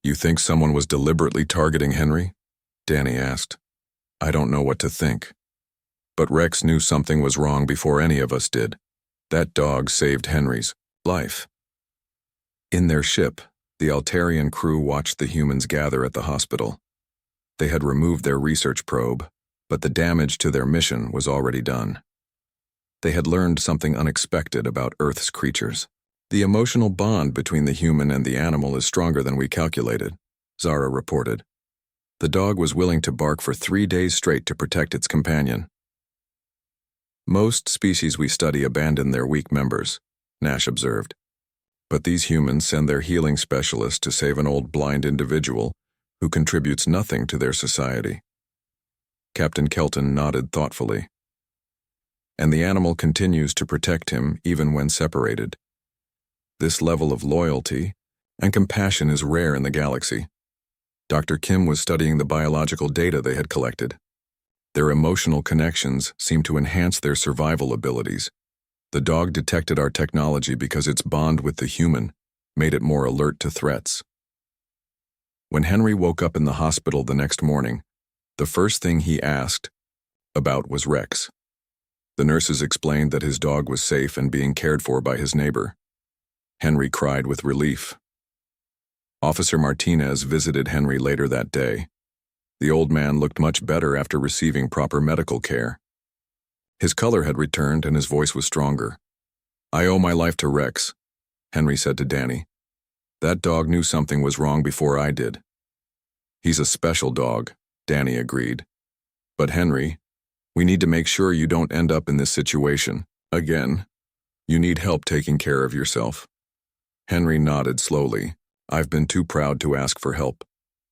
You think someone was deliberately targeting Henry? Danny asked. I don't know what to think. But Rex knew something was wrong before any of us did. That dog saved Henry's life. In their ship, the Altarian crew watched the humans gather at the hospital. They had removed their research probe, but the damage to their mission was already done. They had learned something unexpected about Earth's creatures. The emotional bond between the human and the animal is stronger than we calculated, Zara reported. The dog was willing to bark for 3 days straight to protect its companion. Most species we study abandon their weak members, Nash observed. But these humans send their healing specialist to save an old blind individual who contributes nothing to their society. Captain Kelton nodded thoughtfully. And the animal continues to protect him even when separated. This level of loyalty and compassion is rare in the galaxy. Dr. Kim was studying the biological data they had collected. Their emotional connections seemed to enhance their survival abilities. The dog detected our technology because its bond with the human made it more alert to threats. When Henry woke up in the hospital the next morning, the first thing he asked about was Rex. The nurses explained that his dog was safe and being cared for by his neighbor. Henry cried with relief. Officer Martinez visited Henry later that day. The old man looked much better after receiving proper medical care. His color had returned and his voice was stronger. I owe my life to Rex, Henry said to Danny. That dog knew something was wrong before I did. He's a special dog, Danny agreed. But Henry, we need to make sure you don't end up in this situation again. You need help taking care of yourself. Henry nodded slowly. I've been too proud to ask for help.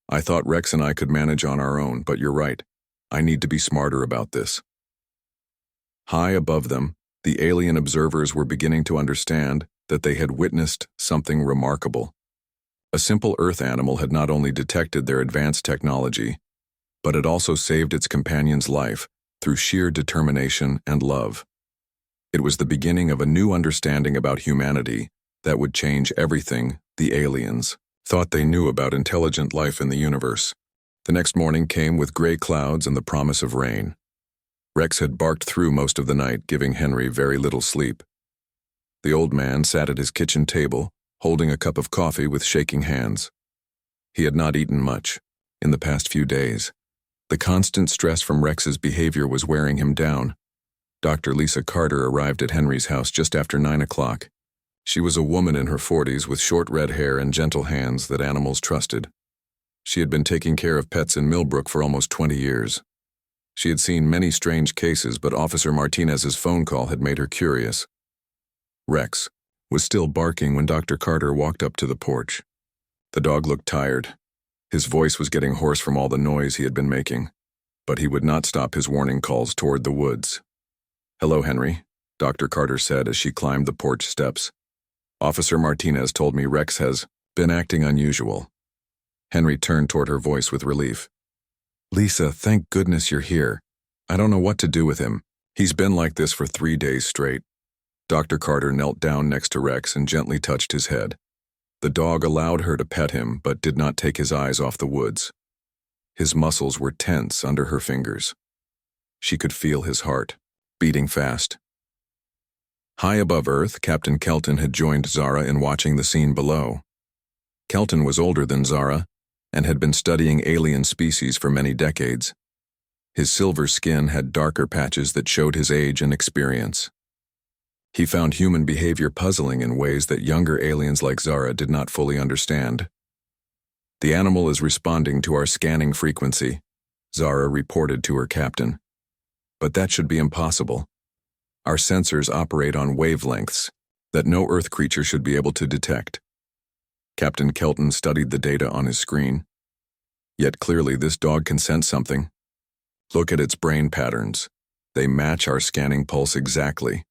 I thought Rex and I could manage on our own, but you're right. I need to be smarter about this. High above them, the alien observers were beginning to understand that they had witnessed something remarkable. A simple Earth animal had not only detected their advanced technology, but had also saved its companion's life through sheer determination and love. It was the beginning of a new understanding about humanity that would change everything the aliens thought they knew about intelligent life in the universe. The next morning came with gray clouds and the promise of rain. Rex had barked through most of the night, giving Henry very little sleep. The old man sat at his kitchen table, holding a cup of coffee with shaking hands. He had not eaten much in the past few days. The constant stress from Rex's behavior was wearing him down. Dr. Lisa Carter arrived at Henry's house just after 9 o'clock. She was a woman in her 40s with short red hair and gentle hands that animals trusted. She had been taking care of pets in Millbrook for almost 20 years. She had seen many strange cases, but Officer Martinez's phone call had made her curious. Rex was still barking when Dr. Carter walked up to the porch. The dog looked tired. His voice was getting hoarse from all the noise he had been making, but he would not stop his warning calls toward the woods. Hello, Henry, Dr. Carter said as she climbed the porch steps. Officer Martinez told me Rex has been acting unusual. Henry turned toward her voice with relief. Lisa, thank goodness you're here. I don't know what to do with him. He's been like this for 3 days straight. Dr. Carter knelt down next to Rex and gently touched his head. The dog allowed her to pet him, but did not take his eyes off the woods. His muscles were tense under her fingers. She could feel his heart, beating fast. High above Earth, Captain Kelton had joined Zara in watching the scene below. Kelton was older than Zara and had been studying alien species for many decades. His silver skin had darker patches that showed his age and experience. He found human behavior puzzling in ways that younger aliens like Zara did not fully understand. "The animal is responding to our scanning frequency," Zara reported to her captain. "But that should be impossible. Our sensors operate on wavelengths that no Earth creature should be able to detect." Captain Kelton studied the data on his screen. "Yet clearly this dog can sense something. Look at its brain patterns. They match our scanning pulse exactly."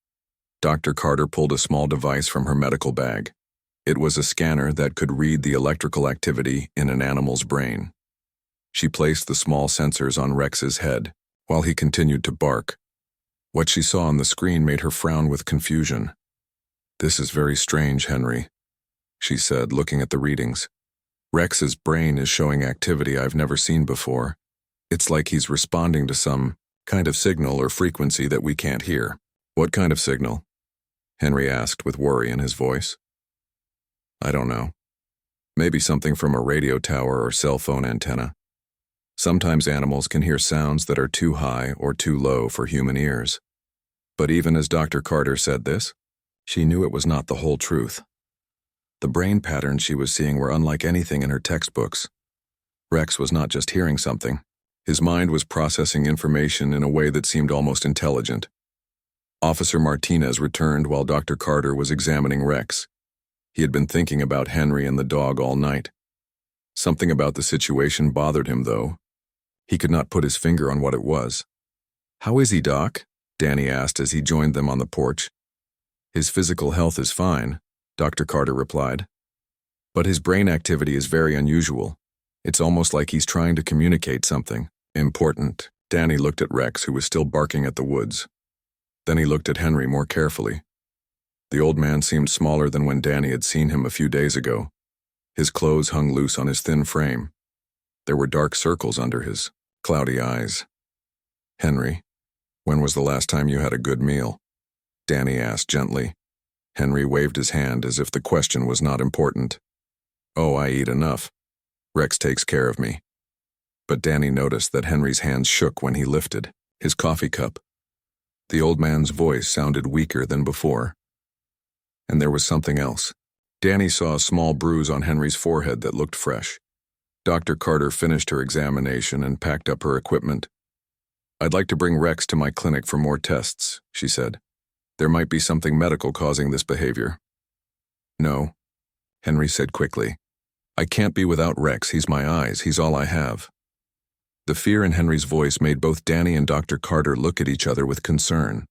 Dr. Carter pulled a small device from her medical bag. It was a scanner that could read the electrical activity in an animal's brain. She placed the small sensors on Rex's head while he continued to bark. What she saw on the screen made her frown with confusion. "This is very strange, Henry," she said, looking at the readings. "Rex's brain is showing activity I've never seen before. It's like he's responding to some kind of signal or frequency that we can't hear." "What kind of signal?" Henry asked with worry in his voice. "I don't know. Maybe something from a radio tower or cell phone antenna. Sometimes animals can hear sounds that are too high or too low for human ears." But even as Dr. Carter said this, she knew it was not the whole truth. The brain patterns she was seeing were unlike anything in her textbooks. Rex was not just hearing something. His mind was processing information in a way that seemed almost intelligent. Officer Martinez returned while Dr. Carter was examining Rex. He had been thinking about Henry and the dog all night. Something about the situation bothered him, though. He could not put his finger on what it was. "How is he, Doc?" Danny asked as he joined them on the porch. "His physical health is fine," Dr. Carter replied. "But his brain activity is very unusual. It's almost like he's trying to communicate something important." Danny looked at Rex, who was still barking at the woods. Then he looked at Henry more carefully. The old man seemed smaller than when Danny had seen him a few days ago. His clothes hung loose on his thin frame. There were dark circles under his cloudy eyes. "Henry, when was the last time you had a good meal?" Danny asked gently. Henry waved his hand as if the question was not important. "Oh, I eat enough. Rex takes care of me." But Danny noticed that Henry's hands shook when he lifted his coffee cup. The old man's voice sounded weaker than before. And there was something else. Danny saw a small bruise on Henry's forehead that looked fresh. Dr. Carter finished her examination and packed up her equipment. "I'd like to bring Rex to my clinic for more tests," she said. "There might be something medical causing this behavior." "No," Henry said quickly. "I can't be without Rex. He's my eyes. He's all I have." The fear in Henry's voice made both Danny and Dr. Carter look at each other with concern.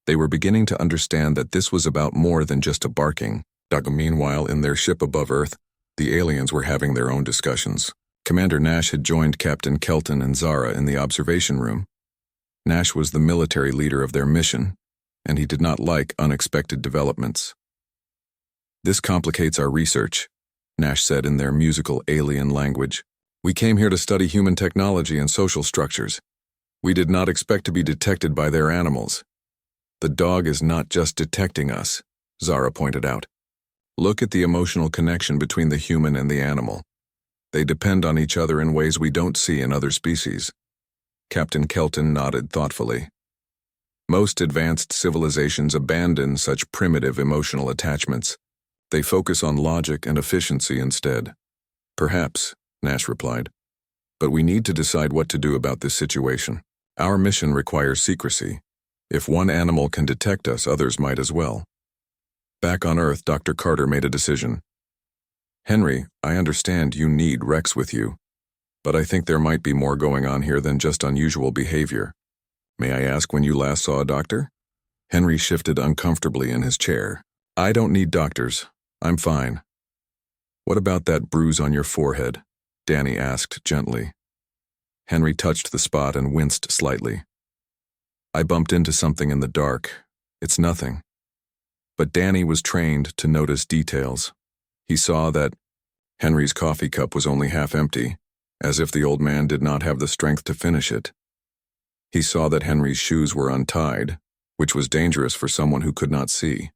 They were beginning to understand that this was about more than just a barking. Meanwhile, in their ship above Earth, the aliens were having their own discussions. Commander Nash had joined Captain Kelton and Zara in the observation room. Nash was the military leader of their mission, and he did not like unexpected developments. "This complicates our research," Nash said in their musical alien language. "We came here to study human technology and social structures. We did not expect to be detected by their animals." "The dog is not just detecting us," Zara pointed out. "Look at the emotional connection between the human and the animal. They depend on each other in ways we don't see in other species." Captain Kelton nodded thoughtfully. "Most advanced civilizations abandon such primitive emotional attachments. They focus on logic and efficiency instead." "Perhaps," Nash replied. "But we need to decide what to do about this situation. Our mission requires secrecy. If one animal can detect us, others might as well." Back on Earth, Dr. Carter made a decision. "Henry, I understand you need Rex with you, but I think there might be more going on here than just unusual behavior. May I ask when you last saw a doctor?" Henry shifted uncomfortably in his chair. "I don't need doctors. I'm fine." "What about that bruise on your forehead?" Danny asked gently. Henry touched the spot and winced slightly. "I bumped into something in the dark. It's nothing." But Danny was trained to notice details. He saw that Henry's coffee cup was only half empty, as if the old man did not have the strength to finish it. He saw that Henry's shoes were untied, which was dangerous for someone who could not see.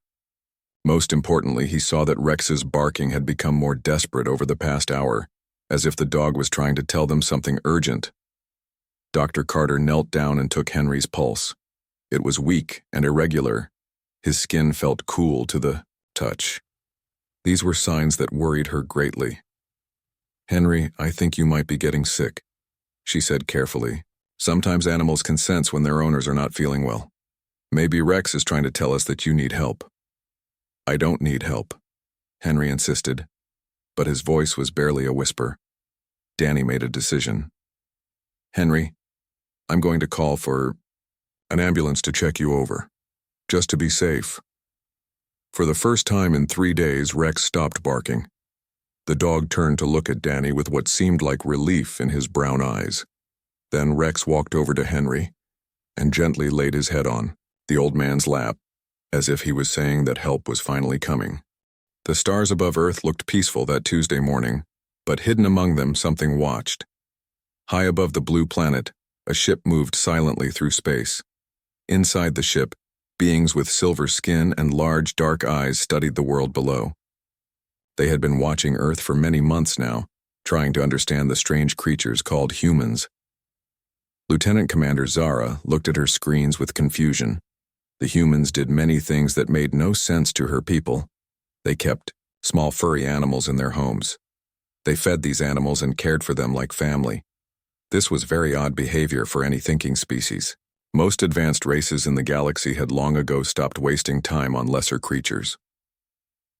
Most importantly, he saw that Rex's barking had become more desperate over the past hour, as if the dog was trying to tell them something urgent. Dr. Carter knelt down and took Henry's pulse. It was weak and irregular. His skin felt cool to the touch. These were signs that worried her greatly. "Henry, I think you might be getting sick," she said carefully. "Sometimes animals can sense when their owners are not feeling well. Maybe Rex is trying to tell us that you need help." "I don't need help," Henry insisted, but his voice was barely a whisper. Danny made a decision. "Henry, I'm going to call for an ambulance to check you over, just to be safe." For the first time in 3 days, Rex stopped barking. The dog turned to look at Danny with what seemed like relief in his brown eyes. Then Rex walked over to Henry and gently laid his head on the old man's lap, as if he was saying that help was finally coming. The stars above Earth looked peaceful that Tuesday morning, but hidden among them something watched. High above the blue planet, a ship moved silently through space. Inside the ship, beings with silver skin and large dark eyes studied the world below. They had been watching Earth for many months now, trying to understand the strange creatures called humans. Lieutenant Commander Zara looked at her screens with confusion. The humans did many things that made no sense to her people. They kept small furry animals in their homes. They fed these animals and cared for them like family. This was very odd behavior for any thinking species. Most advanced races in the galaxy had long ago stopped wasting time on lesser creatures.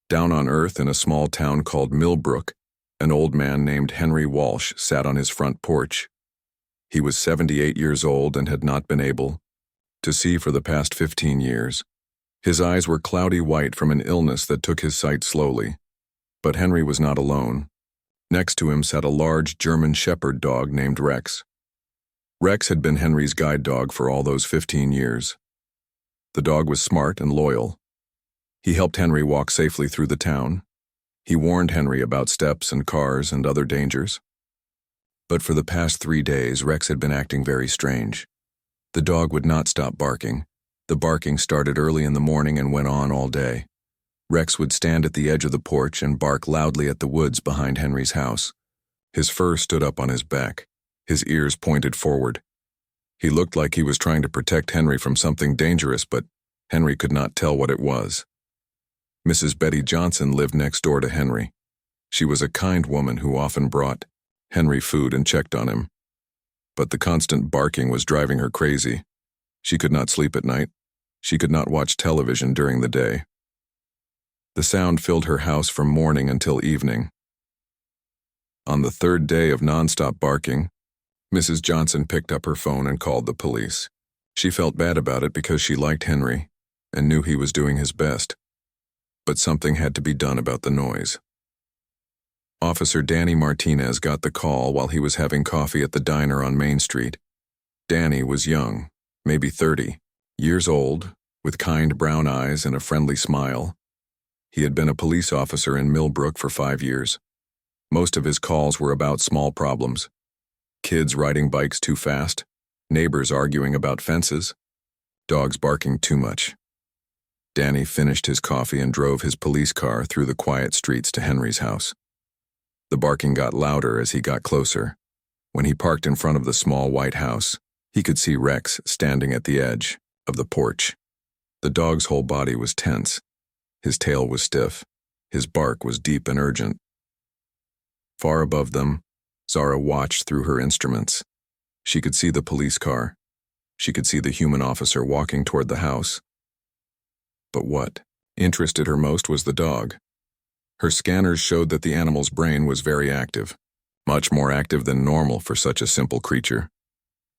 Down on Earth, in a small town called Millbrook, an old man named Henry Walsh sat on his front porch. He was 78 years old and had not been able to see for the past 15 years. His eyes were cloudy white from an illness that took his sight slowly. But Henry was not alone. Next to him sat a large German shepherd dog named Rex. Rex had been Henry's guide dog for all those 15 years. The dog was smart and loyal. He helped Henry walk safely through the town. He warned Henry about steps and cars and other dangers. But for the past 3 days, Rex had been acting very strange. The dog would not stop barking. The barking started early in the morning and went on all day. Rex would stand at the edge of the porch and bark loudly at the woods behind Henry's house. His fur stood up on his back. His ears pointed forward. He looked like he was trying to protect Henry from something dangerous, but Henry could not tell what it was. Mrs. Betty Johnson lived next door to Henry. She was a kind woman who often brought Henry food and checked on him. But the constant barking was driving her crazy. She could not sleep at night. She could not watch television during the day. The sound filled her house from morning until evening. On the 3rd day of nonstop barking, Mrs. Johnson picked up her phone and called the police. She felt bad about it because she liked Henry and knew he was doing his best. But something had to be done about the noise. Officer Danny Martinez got the call while he was having coffee at the diner on Main Street. Danny was young, maybe 30, years old, with kind brown eyes and a friendly smile. He had been a police officer in Millbrook for 5 years. Most of his calls were about small problems. Kids riding bikes too fast, neighbors arguing about fences, dogs barking too much. Danny finished his coffee and drove his police car through the quiet streets to Henry's house. The barking got louder as he got closer. When he parked in front of the small white house, he could see Rex standing at the edge of the porch. The dog's whole body was tense. His tail was stiff. His bark was deep and urgent. Far above them, Zara watched through her instruments. She could see the police car. She could see the human officer walking toward the house. But what interested her most was the dog. Her scanners showed that the animal's brain was very active, much more active than normal for such a simple creature.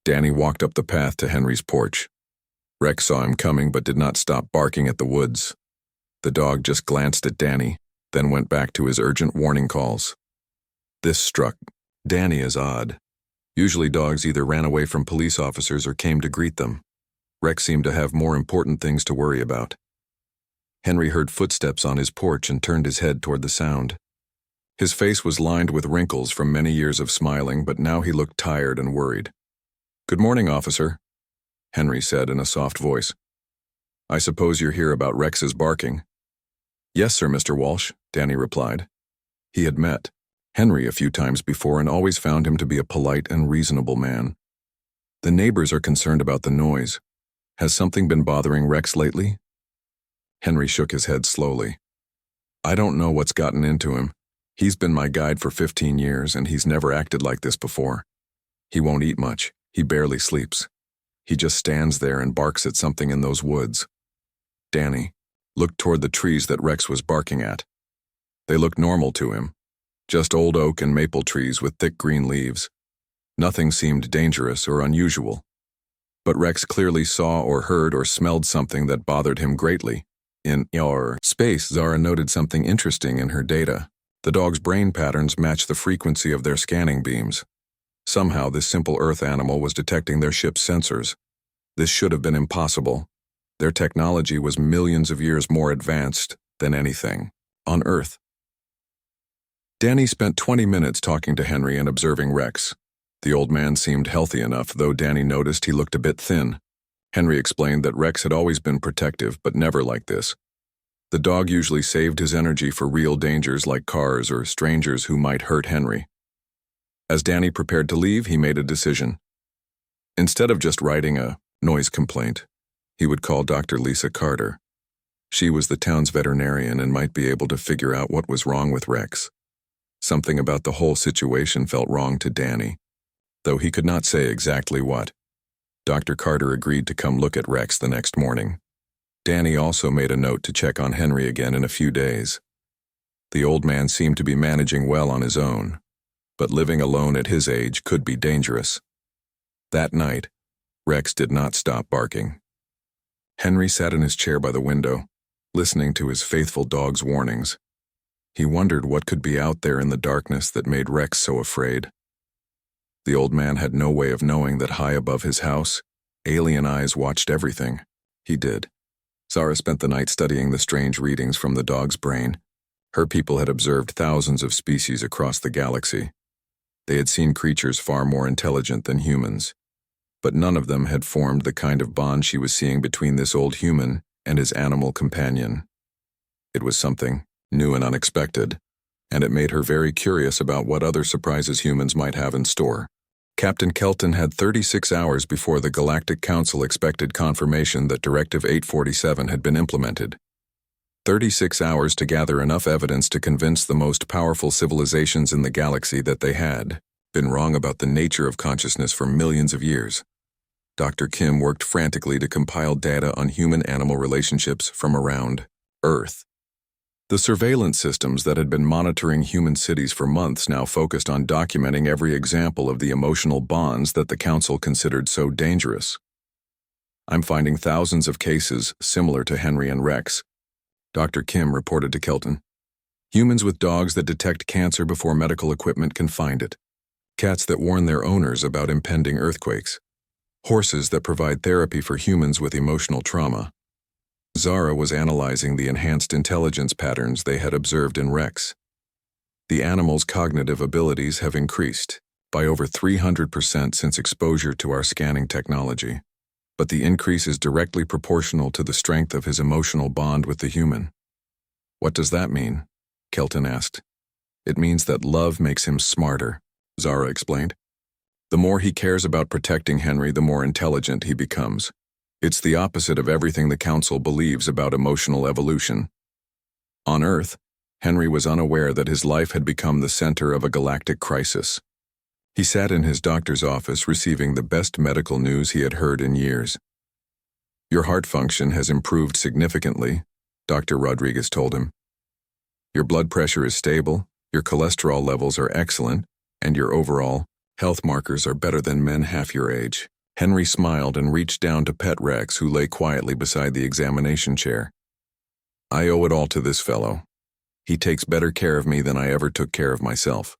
Danny walked up the path to Henry's porch. Rex saw him coming but did not stop barking at the woods. The dog just glanced at Danny, then went back to his urgent warning calls. This struck Danny as odd. Usually dogs either ran away from police officers or came to greet them. Rex seemed to have more important things to worry about. Henry heard footsteps on his porch and turned his head toward the sound. His face was lined with wrinkles from many years of smiling, but now he looked tired and worried. "Good morning, officer," Henry said in a soft voice. "I suppose you're here about Rex's barking." "Yes, sir, Mr. Walsh," Danny replied. He had met Henry a few times before and always found him to be a polite and reasonable man. The neighbors are concerned about the noise. Has something been bothering Rex lately? Henry shook his head slowly. I don't know what's gotten into him. He's been my guide for 15 years and he's never acted like this before. He won't eat much. He barely sleeps. He just stands there and barks at something in those woods. Danny looked toward the trees that Rex was barking at. They looked normal to him. Just old oak and maple trees with thick green leaves. Nothing seemed dangerous or unusual. But Rex clearly saw or heard or smelled something that bothered him greatly. In our space, Zara noted something interesting in her data. The dog's brain patterns matched the frequency of their scanning beams. Somehow, this simple Earth animal was detecting their ship's sensors. This should have been impossible. Their technology was millions of years more advanced than anything on Earth. Danny spent 20 minutes talking to Henry and observing Rex. The old man seemed healthy enough, though Danny noticed he looked a bit thin. Henry explained that Rex had always been protective, but never like this. The dog usually saved his energy for real dangers like cars or strangers who might hurt Henry. As Danny prepared to leave, he made a decision. Instead of just writing a noise complaint, he would call Dr. Lisa Carter. She was the town's veterinarian and might be able to figure out what was wrong with Rex. Something about the whole situation felt wrong to Danny, though he could not say exactly what. Dr. Carter agreed to come look at Rex the next morning. Danny also made a note to check on Henry again in a few days. The old man seemed to be managing well on his own, but living alone at his age could be dangerous. That night, Rex did not stop barking. Henry sat in his chair by the window, listening to his faithful dog's warnings. He wondered what could be out there in the darkness that made Rex so afraid. The old man had no way of knowing that high above his house, alien eyes watched everything. He did. Zara spent the night studying the strange readings from the dog's brain. Her people had observed thousands of species across the galaxy. They had seen creatures far more intelligent than humans, but none of them had formed the kind of bond she was seeing between this old human and his animal companion. It was something new and unexpected, and it made her very curious about what other surprises humans might have in store. Captain Kelton had 36 hours before the Galactic Council expected confirmation that Directive 847 had been implemented. 36 hours to gather enough evidence to convince the most powerful civilizations in the galaxy that they had been wrong about the nature of consciousness for millions of years. Dr. Kim worked frantically to compile data on human-animal relationships from around Earth. The surveillance systems that had been monitoring human cities for months now focused on documenting every example of the emotional bonds that the Council considered so dangerous. I'm finding thousands of cases similar to Henry and Rex, Dr. Kim reported to Kelton. Humans with dogs that detect cancer before medical equipment can find it. Cats that warn their owners about impending earthquakes. Horses that provide therapy for humans with emotional trauma. Zara was analyzing the enhanced intelligence patterns they had observed in Rex. The animal's cognitive abilities have increased by over 300% since exposure to our scanning technology, but the increase is directly proportional to the strength of his emotional bond with the human. What does that mean? Kelton asked. It means that love makes him smarter, Zara explained. The more he cares about protecting Henry, the more intelligent he becomes. It's the opposite of everything the Council believes about emotional evolution. On Earth, Henry was unaware that his life had become the center of a galactic crisis. He sat in his doctor's office receiving the best medical news he had heard in years. Your heart function has improved significantly, Dr. Rodriguez told him. Your blood pressure is stable, your cholesterol levels are excellent, and your overall health markers are better than men half your age. Henry smiled and reached down to pet Rex, who lay quietly beside the examination chair. I owe it all to this fellow. He takes better care of me than I ever took care of myself.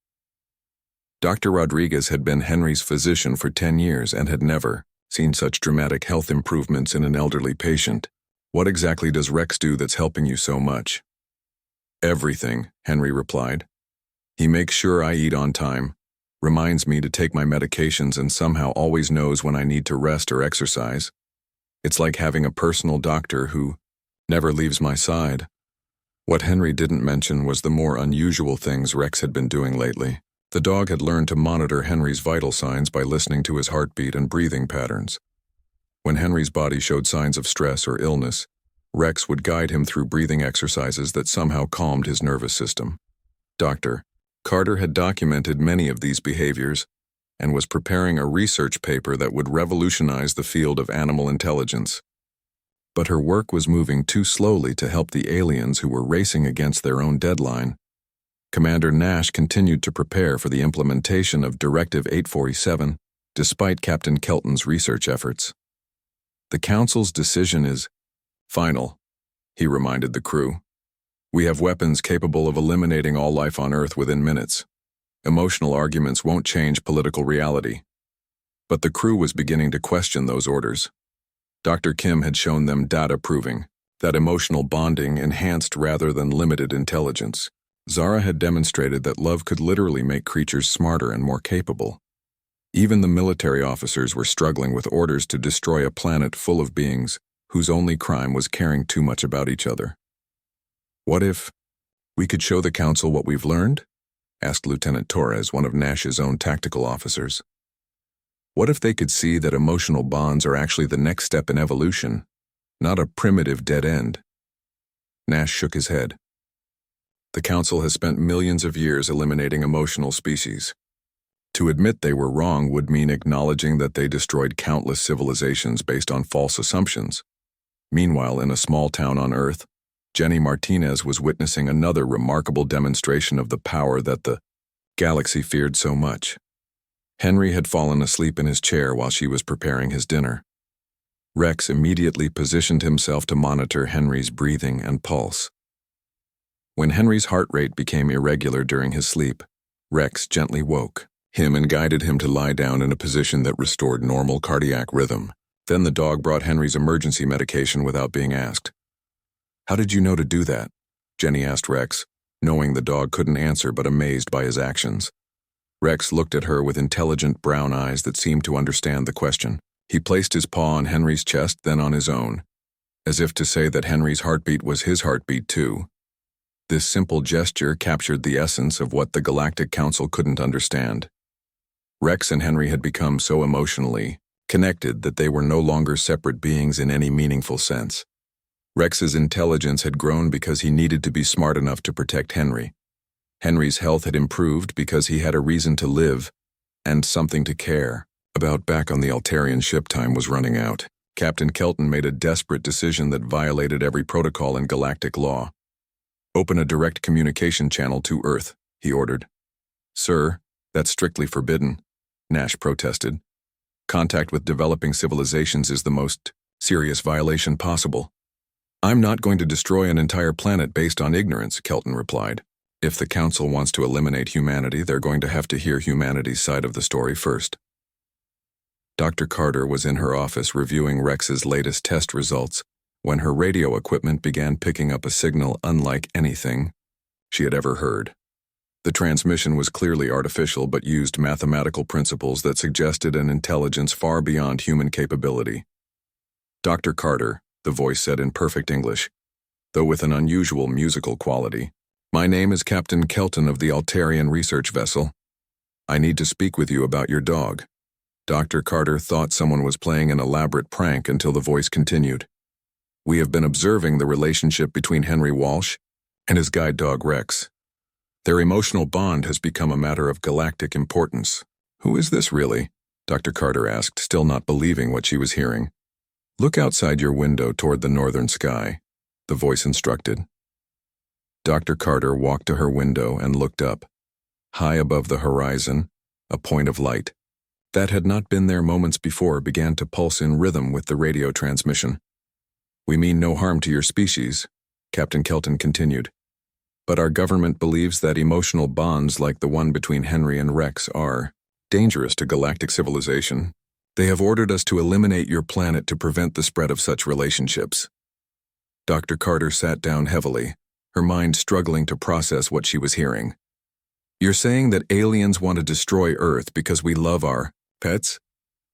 Dr. Rodriguez had been Henry's physician for 10 years and had never seen such dramatic health improvements in an elderly patient. What exactly does Rex do that's helping you so much? Everything, Henry replied. He makes sure I eat on time, reminds me to take my medications, and somehow always knows when I need to rest or exercise. It's like having a personal doctor who never leaves my side. What Henry didn't mention was the more unusual things Rex had been doing lately. The dog had learned to monitor Henry's vital signs by listening to his heartbeat and breathing patterns. When Henry's body showed signs of stress or illness, Rex would guide him through breathing exercises that somehow calmed his nervous system. Dr. Carter had documented many of these behaviors and was preparing a research paper that would revolutionize the field of animal intelligence. But her work was moving too slowly to help the aliens who were racing against their own deadline. Commander Nash continued to prepare for the implementation of Directive 847, despite Captain Kelton's research efforts. The Council's decision is final, he reminded the crew. We have weapons capable of eliminating all life on Earth within minutes. Emotional arguments won't change political reality. But the crew was beginning to question those orders. Dr. Kim had shown them data proving that emotional bonding enhanced rather than limited intelligence. Zara had demonstrated that love could literally make creatures smarter and more capable. Even the military officers were struggling with orders to destroy a planet full of beings whose only crime was caring too much about each other. What if we could show the Council what we've learned? Asked Lieutenant Torres, one of Nash's own tactical officers. What if they could see that emotional bonds are actually the next step in evolution, not a primitive dead end? Nash shook his head. The Council has spent millions of years eliminating emotional species. To admit they were wrong would mean acknowledging that they destroyed countless civilizations based on false assumptions. Meanwhile, in a small town on Earth, Jenny Martinez was witnessing another remarkable demonstration of the power that the galaxy feared so much. Henry had fallen asleep in his chair while she was preparing his dinner. Rex immediately positioned himself to monitor Henry's breathing and pulse. When Henry's heart rate became irregular during his sleep, Rex gently woke him and guided him to lie down in a position that restored normal cardiac rhythm. Then the dog brought Henry's emergency medication without being asked. How did you know to do that? Jenny asked Rex, knowing the dog couldn't answer but amazed by his actions. Rex looked at her with intelligent brown eyes that seemed to understand the question. He placed his paw on Henry's chest, then on his own, as if to say that Henry's heartbeat was his heartbeat too. This simple gesture captured the essence of what the Galactic Council couldn't understand. Rex and Henry had become so emotionally connected that they were no longer separate beings in any meaningful sense. Rex's intelligence had grown because he needed to be smart enough to protect Henry. Henry's health had improved because he had a reason to live and something to care about. Back on the Altarian ship, time was running out. Captain Kelton made a desperate decision that violated every protocol in galactic law. Open a direct communication channel to Earth, he ordered. Sir, that's strictly forbidden, Nash protested. Contact with developing civilizations is the most serious violation possible. I'm not going to destroy an entire planet based on ignorance, Kelton replied. If the Council wants to eliminate humanity, they're going to have to hear humanity's side of the story first. Dr. Carter was in her office reviewing Rex's latest test results when her radio equipment began picking up a signal unlike anything she had ever heard. The transmission was clearly artificial but used mathematical principles that suggested an intelligence far beyond human capability. Dr. Carter, the voice said in perfect English, though with an unusual musical quality. My name is Captain Kelton of the Altarian research vessel. I need to speak with you about your dog. Dr. Carter thought someone was playing an elaborate prank until the voice continued. We have been observing the relationship between Henry Walsh and his guide dog Rex. Their emotional bond has become a matter of galactic importance. Who is this really? Dr. Carter asked, still not believing what she was hearing. Look outside your window toward the northern sky, the voice instructed. Dr. Carter walked to her window and looked up. High above the horizon, a point of light that had not been there moments before began to pulse in rhythm with the radio transmission. We mean no harm to your species, Captain Kelton continued. But our government believes that emotional bonds like the one between Henry and Rex are dangerous to galactic civilization. They have ordered us to eliminate your planet to prevent the spread of such relationships. Dr. Carter sat down heavily, her mind struggling to process what she was hearing. You're saying that aliens want to destroy Earth because we love our pets?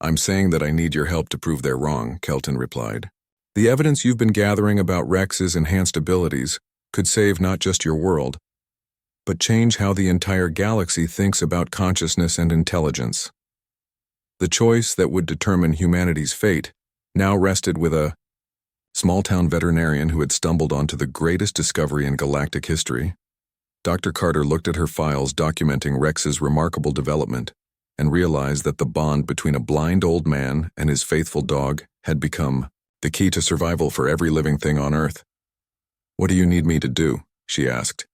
I'm saying that I need your help to prove they're wrong, Kelton replied. The evidence you've been gathering about Rex's enhanced abilities could save not just your world, but change how the entire galaxy thinks about consciousness and intelligence. The choice that would determine humanity's fate now rested with a small-town veterinarian who had stumbled onto the greatest discovery in galactic history. Dr. Carter looked at her files documenting Rex's remarkable development and realized that the bond between a blind old man and his faithful dog had become the key to survival for every living thing on Earth. "What do you need me to do?" she asked.